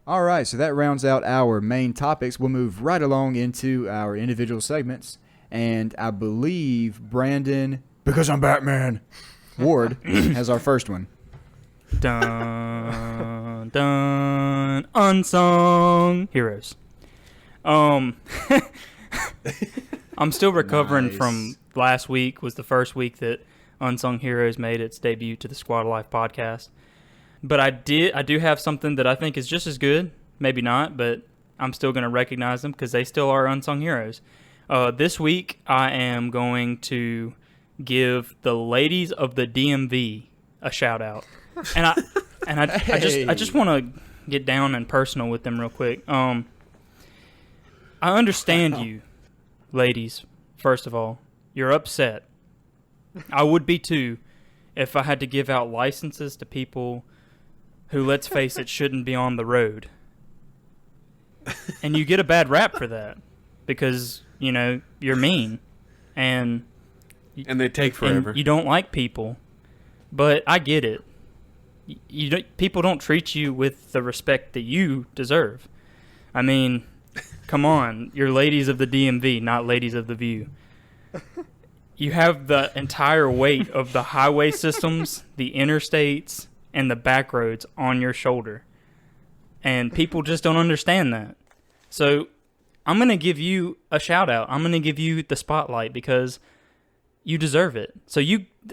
All right, so that rounds out our main topics. We'll move right along into our individual segments. And I believe Brandon, because I'm Batman, Ward, has our first one. Dun, dun, Unsung Heroes. I'm still recovering from last week. Was the first week that Unsung Heroes made its debut to the Squad of Life podcast. But I do have something that I think is just as good, maybe not, but I'm still going to recognize them because they still are Unsung Heroes. This week, I am going to give the ladies of the DMV a shout out, and I just want to get down and personal with them real quick. I understand you, ladies. First of all, you're upset. I would be too, if I had to give out licenses to people who, let's face it, shouldn't be on the road, and you get a bad rap for that because you're mean, and they take forever. You don't like people, but I get it. People don't treat you with the respect that you deserve. I mean, come on, you're ladies of the DMV, not ladies of the View. You have the entire weight of the highway systems, the interstates, and the back roads on your shoulder, and people just don't understand that. So I'm going to give you a shout out. I'm going to give you the spotlight because you deserve it. So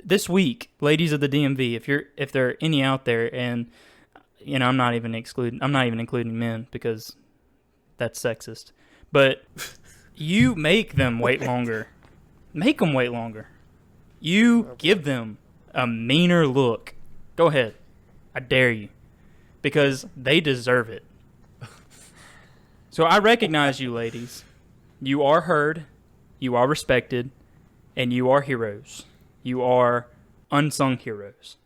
this week, ladies of the DMV, if there are any out there and I'm not even including men because that's sexist. But you make them wait longer. Make them wait longer. You give them a meaner look. Go ahead. I dare you. Because they deserve it. So I recognize you, ladies. You are heard. You are respected. And you are heroes. You are unsung heroes.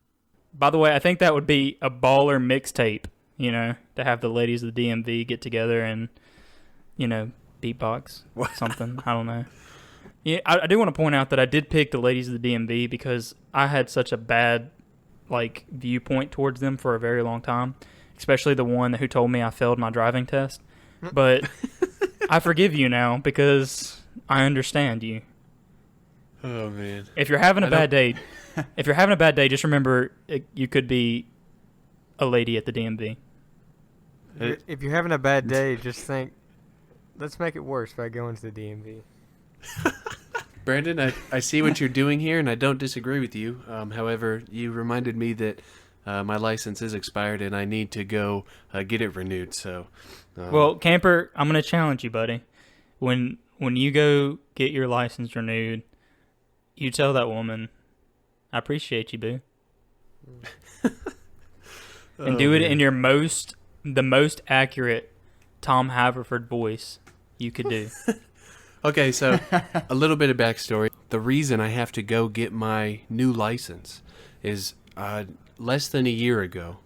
By the way, I think that would be a baller mixtape, to have the ladies of the DMV get together and, beatbox something. I don't know. Yeah, I do want to point out that I did pick the ladies of the DMV because I had such a bad, viewpoint towards them for a very long time, especially the one who told me I failed my driving test. But I forgive you now because I understand you. Oh, man. If you're having a bad day, just remember you could be a lady at the DMV. If you're having a bad day, just think, let's make it worse by going to the DMV. Brandon, I see what you're doing here, and I don't disagree with you. However, you reminded me that my license is expired, and I need to go get it renewed. So, well, Camper, I'm going to challenge you, buddy. When you go get your license renewed, you tell that woman, I appreciate you, boo. And do it in the most accurate Tom Haverford voice you could do. Okay, so a little bit of backstory. The reason I have to go get my new license is less than a year ago.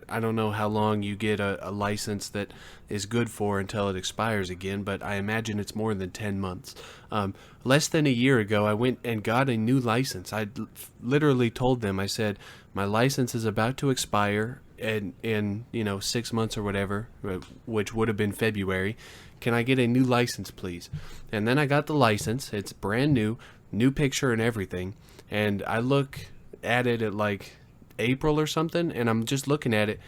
I don't know how long you get a license that is good for until it expires again, but I imagine it's more than 10 months. Less than a year ago, I went and got a new license. I literally told them, I said, my license is about to expire in 6 months or whatever, which would have been February. Can I get a new license, please? And then I got the license. It's brand new picture and everything. And I look at it at April or something, and I'm just looking at it,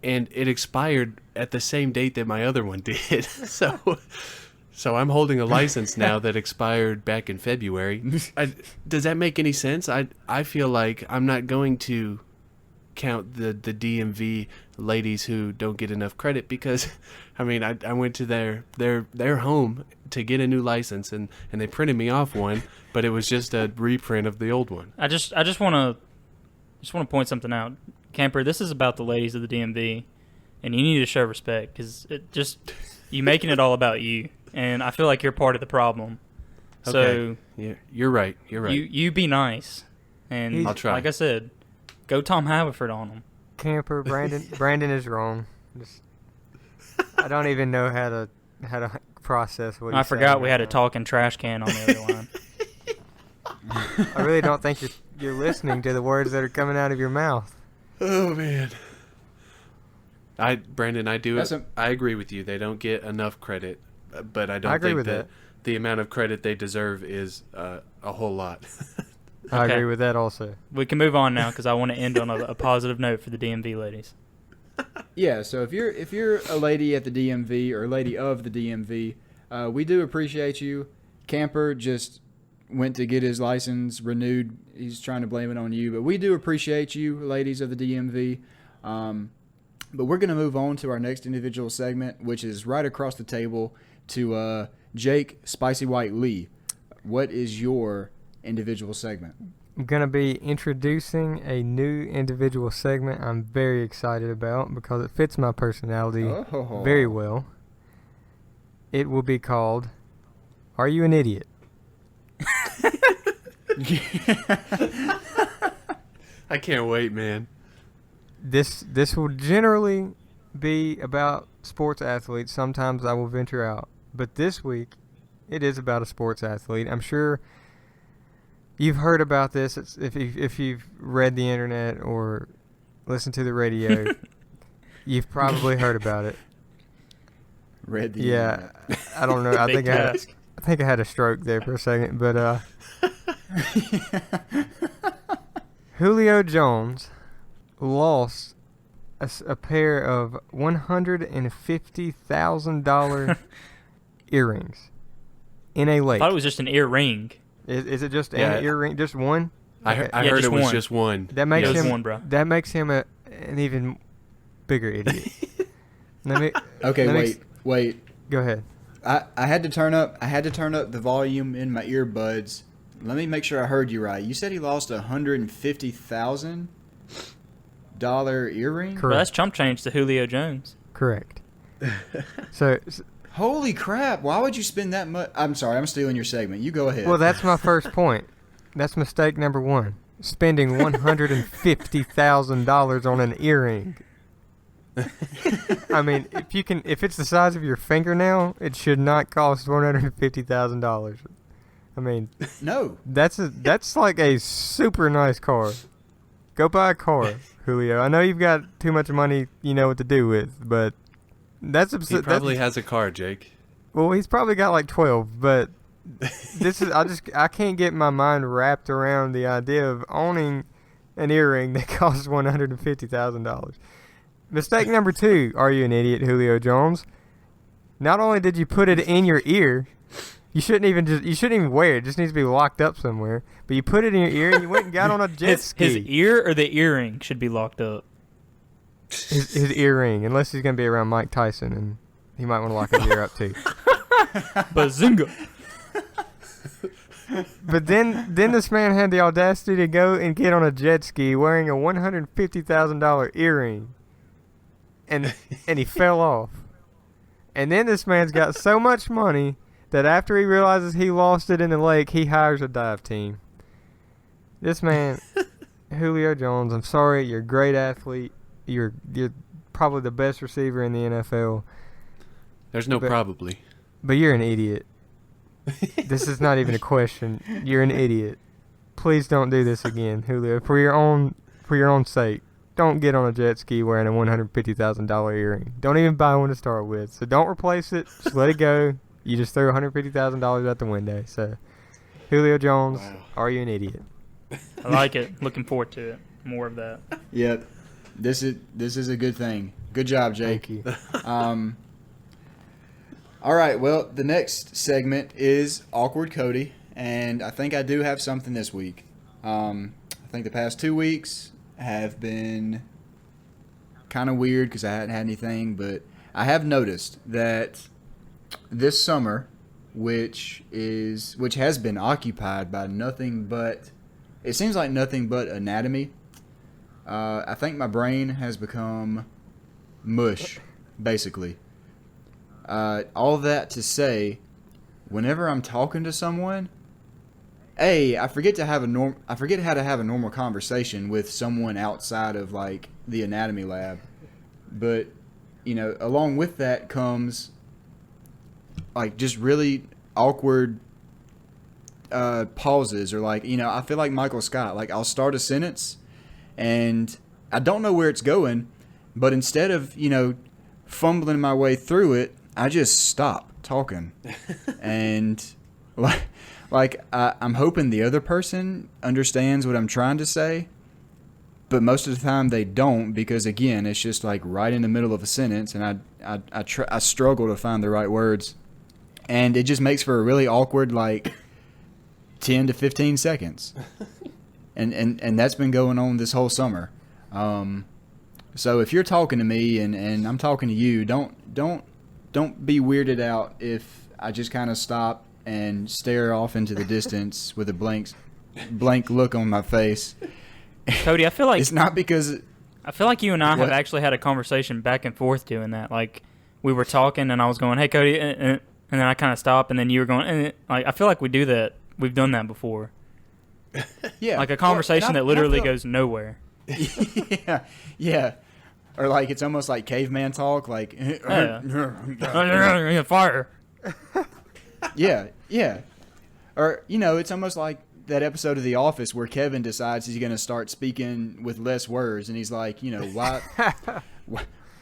and it expired at the same date that my other one did. So I'm holding a license now that expired back in February. Does that make any sense? I feel like I'm not going to count the DMV ladies who don't get enough credit because, I went to their home to get a new license, and they printed me off one, but it was just a reprint of the old one. I just want to point something out. Camper, this is about the ladies of the DMV, and you need to show respect because you making it all about you, and I feel like you're part of the problem. Okay. So yeah, you're right. You be nice, and I'll try. Like I said, go Tom Haverford on them. Camper, Brandon is wrong. I don't even know how to process what I forgot we had a talking trash can on the other line. I really don't think you're listening to the words that are coming out of your mouth. Oh man. Brandon, I agree with you. They don't get enough credit, but I don't think that the amount of credit they deserve is a whole lot. I agree with that also. We can move on now because I want to end on a positive note for the DMV ladies. Yeah, so if you're a lady at the DMV or a lady of the DMV, we do appreciate you. Camper just went to get his license renewed. He's trying to blame it on you, but we do appreciate you, ladies of the DMV. But we're going to move on to our next individual segment, which is right across the table to Jake Spicy White Lee. What is your individual segment? I'm going to be introducing a new individual segment I'm very excited about because it fits my personality very well. It will be called, Are You an Idiot? I can't wait, man. This will generally be about sports athletes. Sometimes I will venture out. But this week, it is about a sports athlete. I'm sure you've heard about this if you've read the internet or listened to the radio. You've probably heard about it. Read the internet. I don't know. I think I had a stroke there for a second. But Julio Jones lost a pair of $150,000 earrings in a lake. I thought it was just an earring. Is it just an earring? Just one? I heard it was just one. That makes him one, bro. That makes him an even bigger idiot. Let me. Okay, let me wait. Go ahead. I had to turn up the volume in my earbuds. Let me make sure I heard you right. You said he lost $150,000 earring? But that's chump change to Julio Jones. Correct. So, Holy crap! Why would you spend that much? I'm sorry, I'm stealing your segment. You go ahead. well, that's my first point. That's mistake number one. Spending $150,000 on an earring. I mean, if it's the size of your fingernail, it should not cost $150,000. I mean, no. that's like a super nice car. Go buy a car, Julio. I know you've got too much money, you know what to do with, but that's He probably has a car, Jake. well, he's probably got like 12, but this is I can't get my mind wrapped around the idea of owning an earring that costs $150,000. Mistake number 2, are you an idiot, Julio Jones? Not only did you put it in your ear, you shouldn't even wear it. It just needs to be locked up somewhere. But you put it in your ear and you went and got on a jet ski. His ear or the earring should be locked up. His earring, unless he's going to be around Mike Tyson, and he might want to lock his ear up too. Bazinga. But then this man had the audacity to go and get on a jet ski wearing a $150,000 earring. And he fell off. And then this man's got so much money that after he realizes he lost it in the lake, he hires a dive team. This man, Julio Jones, I'm sorry, you're a great athlete. You're probably the best receiver in the NFL. There's no probably. But you're an idiot. This is not even a question. You're an idiot. Please don't do this again, Julio. For your own sake. Don't get on a jet ski wearing a $150,000 earring. Don't even buy one to start with. So don't replace it. Just let it go. You just threw $150,000 out the window. So, Julio Jones, are you an idiot? I like it. Looking forward to it. More of that. Yep. This is a good thing. Good job, Jake. Thank you. All right. Well, the next segment is Awkward Cody, and I think I do have something this week. I think the past 2 weeks have been kind of weird because I hadn't had anything, but I have noticed that this summer, which has been occupied by nothing but, it seems like nothing but anatomy. I think my brain has become mush, basically. All that to say, whenever I'm talking to someone, I forget how to have a normal conversation with someone outside of like the anatomy lab. But, along with that comes like just really awkward pauses, or like, I feel like Michael Scott. Like, I'll start a sentence and I don't know where it's going, but instead of, fumbling my way through it, I just stop talking. And I'm hoping the other person understands what I'm trying to say, but most of the time they don't, because again, it's just like right in the middle of a sentence, and I struggle to find the right words, and it just makes for a really awkward like 10 to 15 seconds, and that's been going on this whole summer. So if you're talking to me and I'm talking to you, don't be weirded out if I just kind of stop and stare off into the distance with a blank look on my face. Cody, I feel like it's not because I feel like you and I have What? actually had a conversation back and forth doing that. Like, we were talking and I was going, "Hey, Cody," and then I kind of stopped, and then you were going, Like, I feel like we do that. We've done that before. Yeah, Like a conversation that literally and I goes nowhere. yeah. Or like it's almost like caveman talk, like Fire. yeah. Or it's almost like that episode of The Office where Kevin decides he's going to start speaking with less words, and he's like,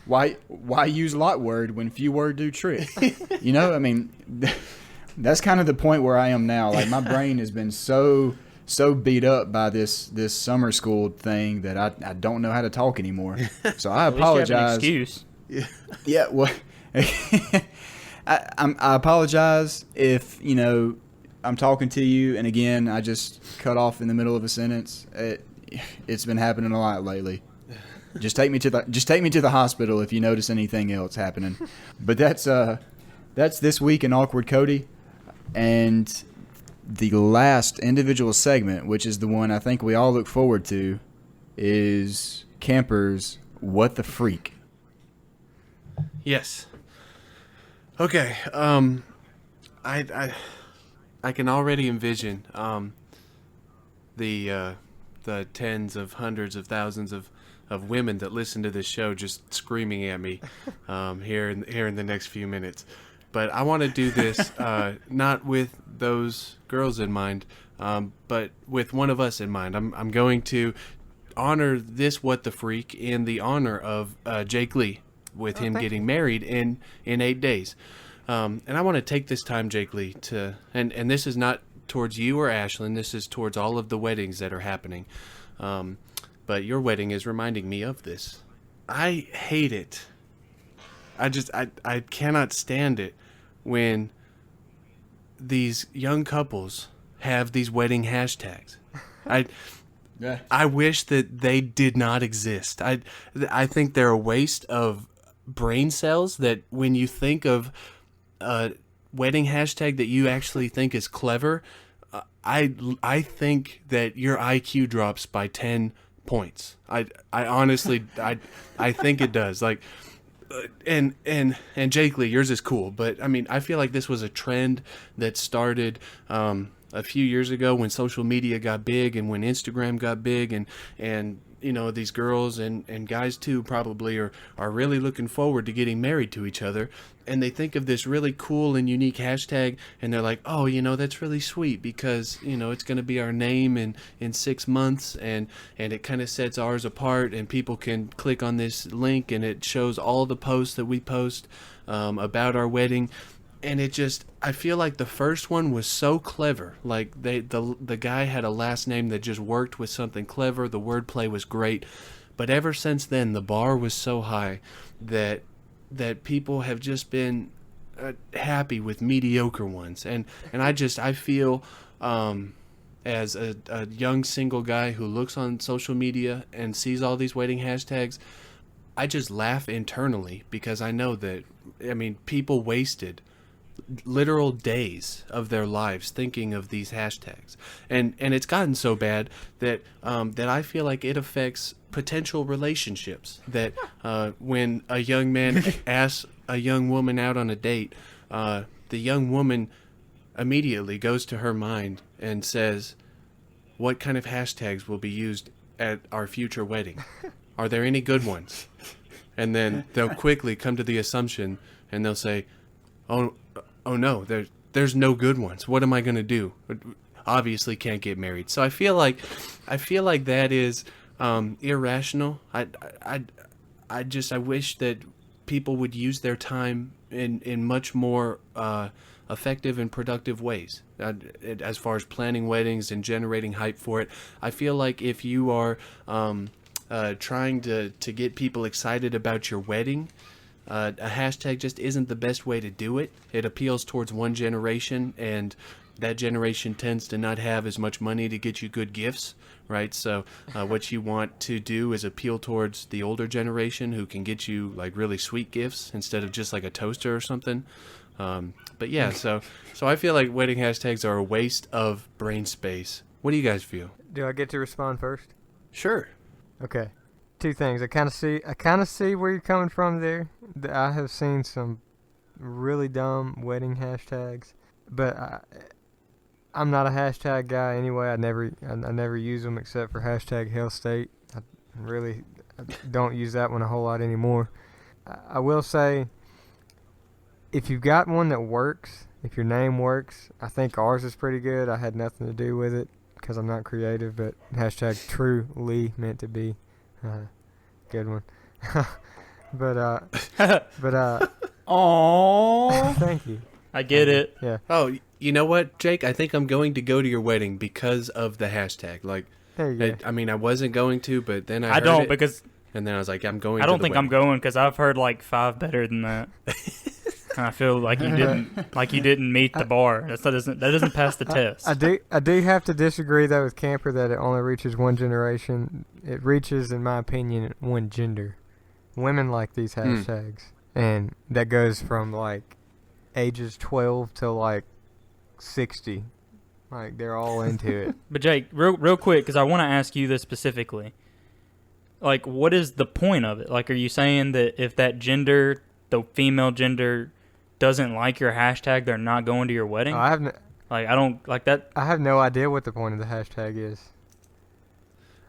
why use lot word when few word do trick? I mean, that's kind of the point where I am now. Like, my brain has been so beat up by this summer school thing that I don't know how to talk anymore. So I apologize. At least you have an excuse. Yeah, well, I apologize if I'm talking to you and again I just cut off in the middle of a sentence. It's been happening a lot lately. Just take me to the hospital if you notice anything else happening. But that's this week in Awkward Cody, and the last individual segment, which is the one I think we all look forward to, is Camper's What the Freak. Yes. Okay. I can already envision the tens of hundreds of thousands of women that listen to this show just screaming at me here in the next few minutes. But I want to do this not with those girls in mind, but with one of us in mind. I'm going to honor this What the Freak in the honor of Jake Lee, with him getting married in 8 days. And I want to take this time, Jake Lee, and this is not towards you or Ashlyn. This is towards all of the weddings that are happening. But your wedding is reminding me of this. I hate it. I cannot stand it when these young couples have these wedding hashtags. I wish that they did not exist. I think they're a waste of brain cells, that when you think of a wedding hashtag that you actually think is clever, I think that your IQ drops by 10 points. I honestly I think it does. Like and Jake Lee, yours is cool, but I mean, I feel like this was a trend that started a few years ago when social media got big and when Instagram got big, and you know, these girls and guys too probably are really looking forward to getting married to each other, and they think of this really cool and unique hashtag, and they're like, oh, you know, that's really sweet because, you know, it's going to be our name in 6 months, and it kind of sets ours apart, and people can click on this link and it shows all the posts that we post about our wedding. And it just, I feel like the first one was so clever. Like the guy had a last name that just worked with something clever. The wordplay was great. But ever since then, the bar was so high that people have just been happy with mediocre ones. And I feel as a young single guy who looks on social media and sees all these wedding hashtags, I just laugh internally because I know that, I mean, people wasted literal days of their lives thinking of these hashtags, and it's gotten so bad that I feel like it affects potential relationships. That when a young man asks a young woman out on a date, the young woman immediately goes to her mind and says, what kind of hashtags will be used at our future wedding? Are there any good ones? And then they'll quickly come to the assumption and they'll say, oh no, there's no good ones. What am I going to do? Obviously can't get married. So I feel like that is irrational. I wish that people would use their time in much more effective and productive ways as far as planning weddings and generating hype for it. I feel like if you are trying to get people excited about your wedding, a hashtag just isn't the best way to do it. It appeals towards one generation, and that generation tends to not have as much money to get you good gifts, right? So what you want to do is appeal towards the older generation who can get you like really sweet gifts instead of just like a toaster or something. But yeah, so I feel like wedding hashtags are a waste of brain space. What do you guys feel? Do I get to respond first? Sure. Okay. Two things. I kind of see where you're coming from there. I have seen some really dumb wedding hashtags, but I'm not a hashtag guy anyway. I never use them except for hashtag Hell State. I don't use that one a whole lot anymore. I will say, if you've got one that works, if your name works, I think ours is pretty good. I had nothing to do with it because I'm not creative, but hashtag truly meant to be. Good one. but Aww. Thank you. I get it. Yeah. Oh, you know what, Jake? I think I'm going to go to your wedding because of the hashtag. Like, There you go. I mean, I wasn't going to, but then I I heard don't it, because and then I was like, I'm going. I don't to the think I'm wedding. going because I've heard like 5 better than that. I feel like you didn't meet the bar. That doesn't pass the test. I do have to disagree though with Camper that it only reaches one generation. It reaches, in my opinion, one gender. Women like these hashtags, and that goes from like ages 12 to like 60. Like they're all into it. But Jake, real quick, because I want to ask you this specifically. Like, what is the point of it? Like, are you saying that if that gender, the female gender, doesn't like your hashtag, they're not going to your wedding? I have I don't like that. I have no idea what the point of the hashtag is.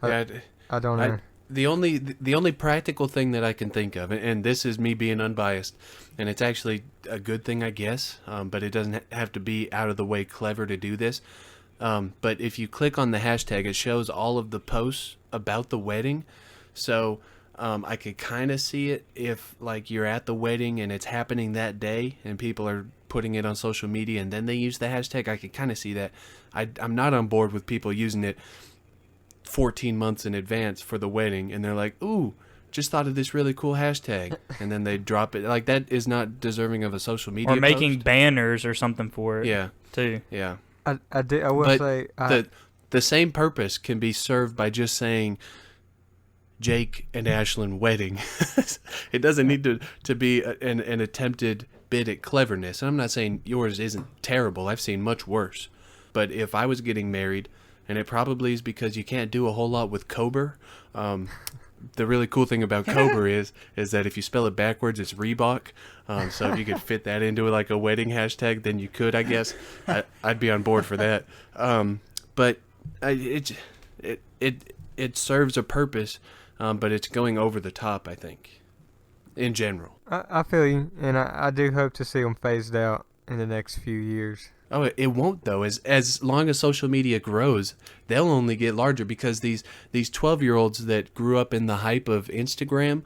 I don't know. The only practical thing that I can think of, and this is me being unbiased, and it's actually a good thing, I guess, but it doesn't have to be out of the way clever to do this. But if you click on the hashtag, it shows all of the posts about the wedding. So I could kind of see it if like you're at the wedding and it's happening that day and people are putting it on social media and then they use the hashtag. I could kind of see that. I'm not on board with people using it 14 months in advance for the wedding and they're like, ooh, just thought of this really cool hashtag, and then they drop it. Like, that is not deserving of a social media or making post. banners or something for it. Yeah, too. Yeah. I will But say the same purpose can be served by just saying Jake and Ashlyn wedding. It doesn't need to be an attempted bit at cleverness. And I'm not saying yours isn't terrible. I've seen much worse. But if I was getting married, and it probably is because you can't do a whole lot with Cobra. The really cool thing about Cobra is that if you spell it backwards, it's Reebok. So if you could fit that into like a wedding hashtag, then you could, I guess. I'd be on board for that. But it serves a purpose, but it's going over the top, I think, in general. I feel you, and I do hope to see them phased out in the next few years. Oh, it won't though. As long as social media grows, they'll only get larger because these 12-year-olds that grew up in the hype of Instagram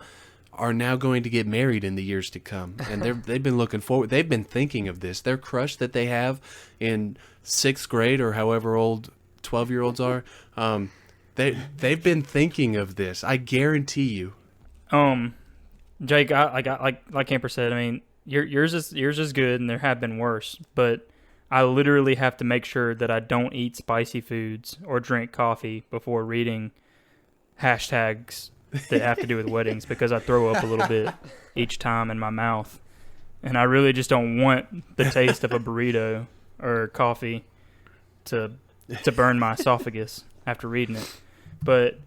are now going to get married in the years to come, and they've been looking forward. They've been thinking of this. Their crush that they have in 6th grade or however old 12-year-olds are, they've been thinking of this. I guarantee you. Jake, like Camper said, I mean, yours is good, and there have been worse, but I literally have to make sure that I don't eat spicy foods or drink coffee before reading hashtags that have to do with weddings because I throw up a little bit each time in my mouth. And I really just don't want the taste of a burrito or coffee to burn my esophagus after reading it. But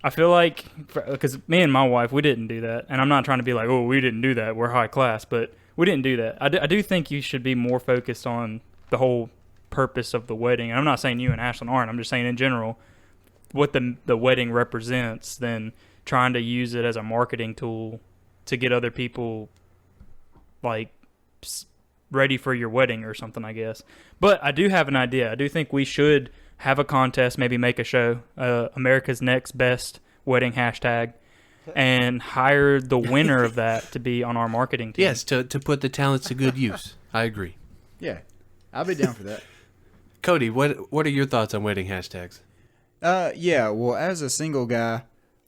I feel like, because me and my wife, we didn't do that. And I'm not trying to be like, oh, we didn't do that, we're high class, but we didn't do that. I do think you should be more focused on the whole purpose of the wedding. And I'm not saying you and Ashlyn aren't. I'm just saying in general what the wedding represents than trying to use it as a marketing tool to get other people like ready for your wedding or something, I guess. But I do have an idea. I do think we should have a contest, maybe make a show, America's Next Best Wedding hashtag, and hire the winner of that to be on our marketing team. Yes, to put the talents to good use. I agree. Yeah, I'll be down for that. Cody, what are your thoughts on wedding hashtags? Yeah, well, as a single guy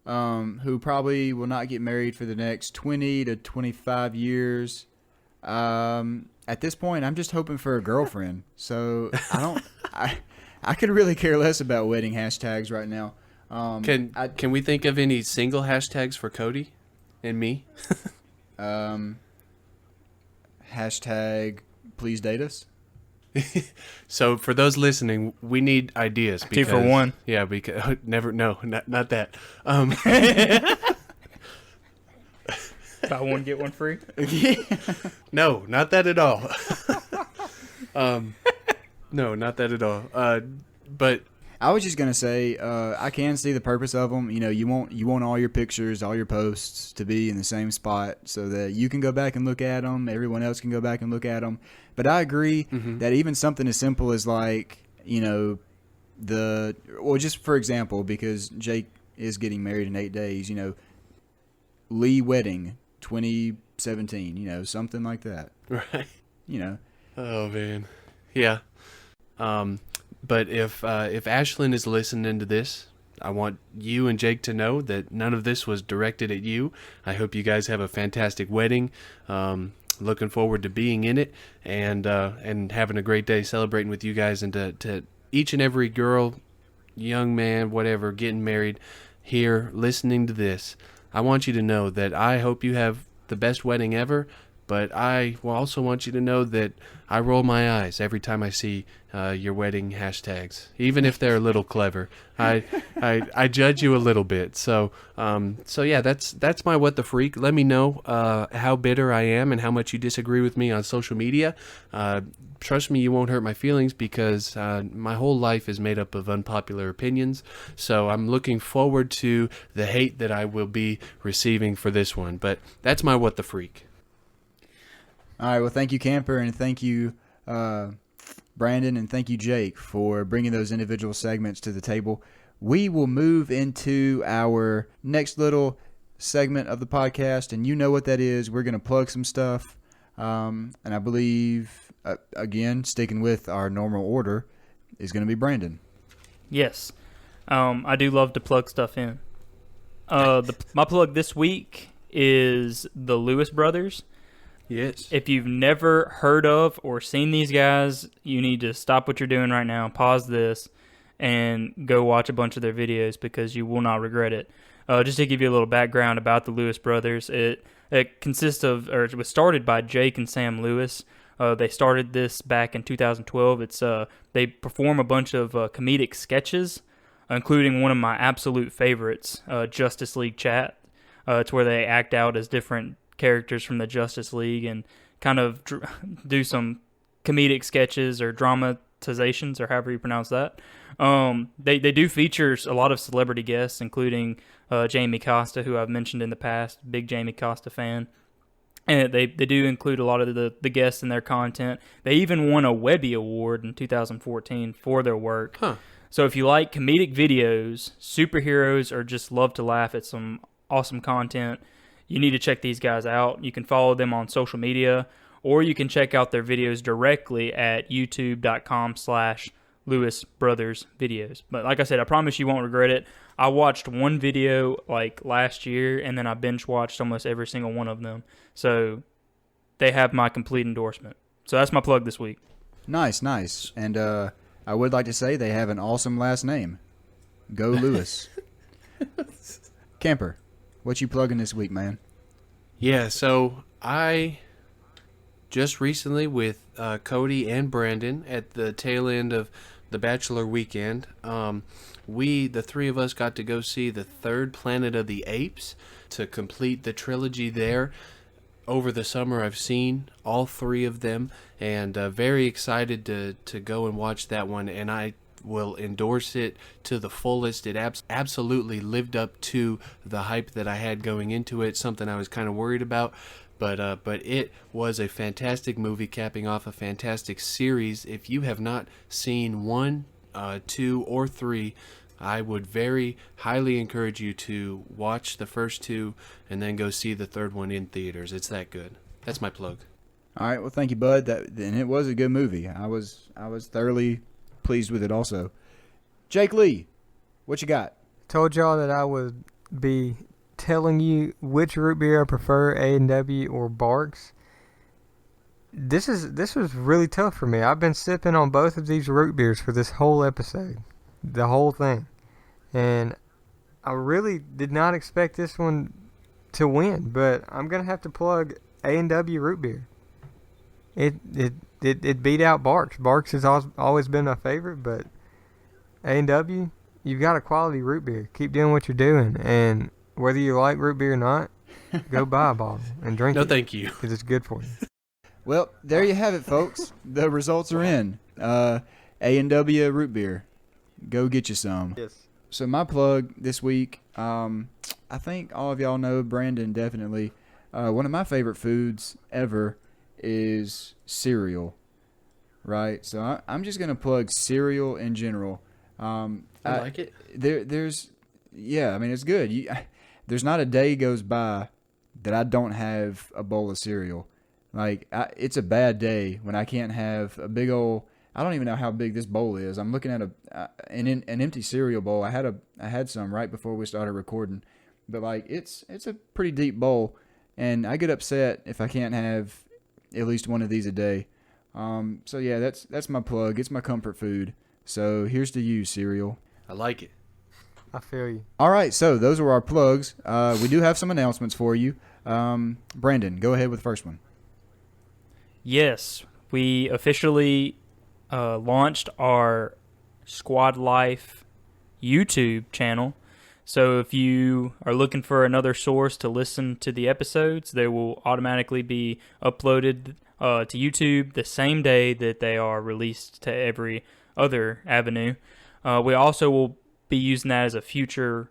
who probably will not get married for the next 20 to 25 years, at this point, I'm just hoping for a girlfriend. So I could really care less about wedding hashtags right now. Can we think of any single hashtags for Cody and me? Hashtag please date us. So for those listening, we need ideas. Because, 2 for 1. Yeah, because not that. Buy one, get one free? No, not that at all. No, not that at all. But I was just gonna say, I can see the purpose of them. You know, you want all your pictures, all your posts to be in the same spot so that you can go back and look at them. Everyone else can go back and look at them. But I agree that even something as simple as like, you know, just for example, because Jake is getting married in 8 days, you know, Lee wedding 2017, you know, something like that. Right. You know. Oh man. Yeah. But if Ashlyn is listening to this, I want you and Jake to know that none of this was directed at you. I hope you guys have a fantastic wedding. looking forward to being in it and having a great day celebrating with you guys, and to each and every girl, young man, whatever, getting married here, listening to this. I want you to know that I hope you have the best wedding ever, but I will also want you to know that I roll my eyes every time I see your wedding hashtags, even if they're a little clever. I judge you a little bit. So yeah, that's my What the Freak. Let me know how bitter I am and how much you disagree with me on social media. Trust me, you won't hurt my feelings, because my whole life is made up of unpopular opinions. So I'm looking forward to the hate that I will be receiving for this one. But that's my What the Freak. All right, well, thank you, Camper, and thank you, Brandon, and thank you, Jake, for bringing those individual segments to the table. We will move into our next little segment of the podcast, and you know what that is. We're going to plug some stuff, and I believe, again, sticking with our normal order, is going to be Brandon. Yes. I do love to plug stuff in. My plug this week is the Lewis Brothers. Yes. If you've never heard of or seen these guys, you need to stop what you're doing right now, pause this, and go watch a bunch of their videos, because you will not regret it. Just to give you a little background about the Lewis Brothers, it consists of, or it was started by Jake and Sam Lewis. They started this back in 2012. They perform a bunch of comedic sketches, including one of my absolute favorites, Justice League Chat. It's where they act out as different characters from the Justice League and kind of do some comedic sketches or dramatizations, or however you pronounce that. They do feature a lot of celebrity guests, including Jamie Costa, who I've mentioned in the past, big Jamie Costa fan. And they do include a lot of the guests in their content. They even won a Webby Award in 2014 for their work. Huh. So if you like comedic videos, superheroes, or just love to laugh at some awesome content, you need to check these guys out. You can follow them on social media, or you can check out their videos directly at youtube.com/Lewis Brothers videos. But like I said, I promise you won't regret it. I watched one video like last year, and then I binge watched almost every single one of them. So they have my complete endorsement. So that's my plug this week. Nice. And I would like to say they have an awesome last name. Go Lewis. Camper, what you plugging this week, man? Yeah, so I just recently, with Cody and Brandon, at the tail end of the Bachelor weekend, the three of us got to go see the third Planet of the Apes to complete the trilogy there. Over the summer, I've seen all three of them, and very excited to go and watch that one, and I will endorse it to the fullest. It absolutely lived up to the hype that I had going into it, something I was kind of worried about. But it was a fantastic movie, capping off a fantastic series. If you have not seen 1, 2, or 3, I would very highly encourage you to watch the first 2 and then go see the third one in theaters. It's that good. That's my plug. All right, well, thank you, bud. And it was a good movie. I was thoroughly pleased with it also. Jake Lee, what you got? Told y'all that I would be telling you which root beer I prefer, A&W or Barks. This was really tough for me. I've been sipping on both of these root beers for this whole episode, the whole thing, and I really did not expect this one to win. But I'm gonna have to plug A&W root beer. It beat out Barks. Barks has always been my favorite, but A&W, you've got a quality root beer. Keep doing what you're doing, and whether you like root beer or not, go buy a bottle and drink it. No, thank you. Because it's good for you. Well, there you have it, folks. The results are in. A&W root beer. Go get you some. Yes. So my plug this week, I think all of y'all know Brandon definitely. One of my favorite foods ever is cereal, right? So I'm just gonna plug cereal in general. I like it. I mean, it's good. There's not a day goes by that I don't have a bowl of cereal. Like, it's a bad day when I can't have a big old. I don't even know how big this bowl is. I'm looking at an empty cereal bowl. I had some right before we started recording, but like it's a pretty deep bowl, and I get upset if I can't have at least one of these a day. So yeah, that's my plug. It's my comfort food. So here's to you, cereal. I like it. I feel you. All right, so those were our plugs. We do have some announcements for you. Brandon, go ahead with the first one. Yes, we officially launched our Squad Life YouTube channel. So if you are looking for another source to listen to the episodes, they will automatically be uploaded to YouTube the same day that they are released to every other avenue. We also will be using that as a future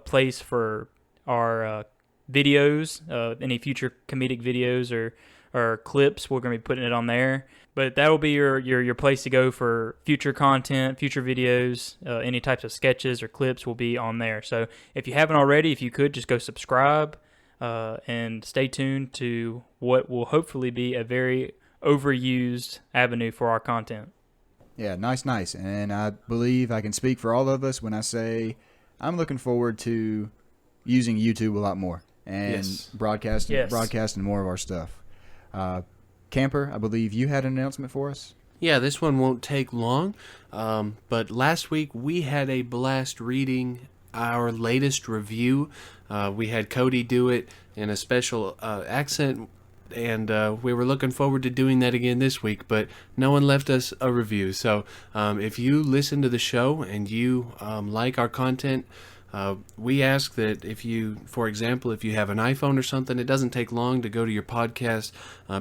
place for our videos, any future comedic videos or clips. We're going to be putting it on there. But that will be your place to go for future content, future videos, any types of sketches or clips will be on there. So if you haven't already, if you could just go subscribe and stay tuned to what will hopefully be a very overused avenue for our content. Yeah, nice. And I believe I can speak for all of us when I say I'm looking forward to using YouTube a lot more and broadcasting more of our stuff. Camper, I believe you had an announcement for us. Yeah, this one won't take long. But last week we had a blast reading our latest review. We had Cody do it in a special accent, and we were looking forward to doing that again this week, but no one left us a review. So if you listen to the show and you like our content, we ask that if you, for example, if you have an iPhone or something, it doesn't take long to go to your podcast,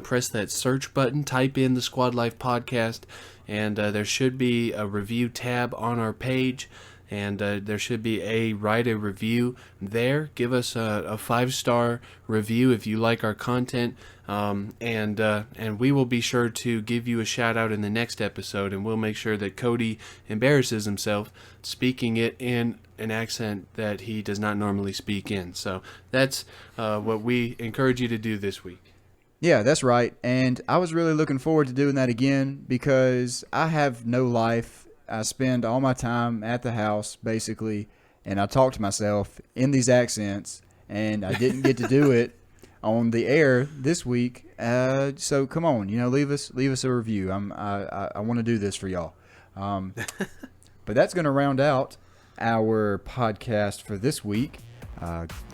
press that search button, type in the Squad Life Podcast, and there should be a review tab on our page, and there should be write a review there. Give us a 5-star review if you like our content, and we will be sure to give you a shout out in the next episode, and we'll make sure that Cody embarrasses himself speaking it in an accent that he does not normally speak in. So that's what we encourage you to do this week. Yeah, that's right. And I was really looking forward to doing that again because I have no life. I spend all my time at the house, basically, and I talk to myself in these accents, and I didn't get to do it on the air this week. So come on, leave us a review. I want to do this for y'all. But that's going to round out our podcast for this week.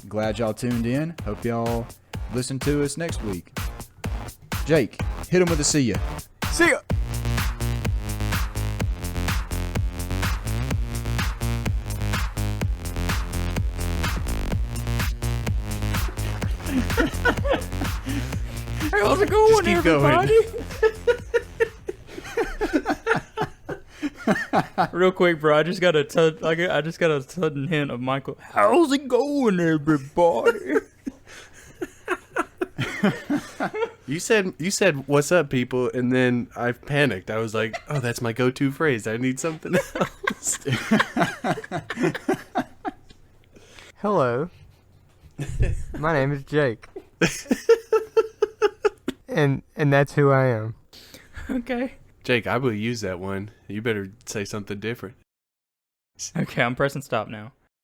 Glad y'all tuned in. Hope y'all listen to us next week. Jake, hit him with a see ya. See ya! Hey, how's it going, keep everybody? Real quick, bro. I just got a sudden hint of Michael. How's it going, everybody? You said what's up, people, and then I panicked. I was like, oh, that's my go-to phrase. I need something else. Hello. My name is Jake. and that's who I am. Okay. Jake, I will use that one. You better say something different. Okay, I'm pressing stop now.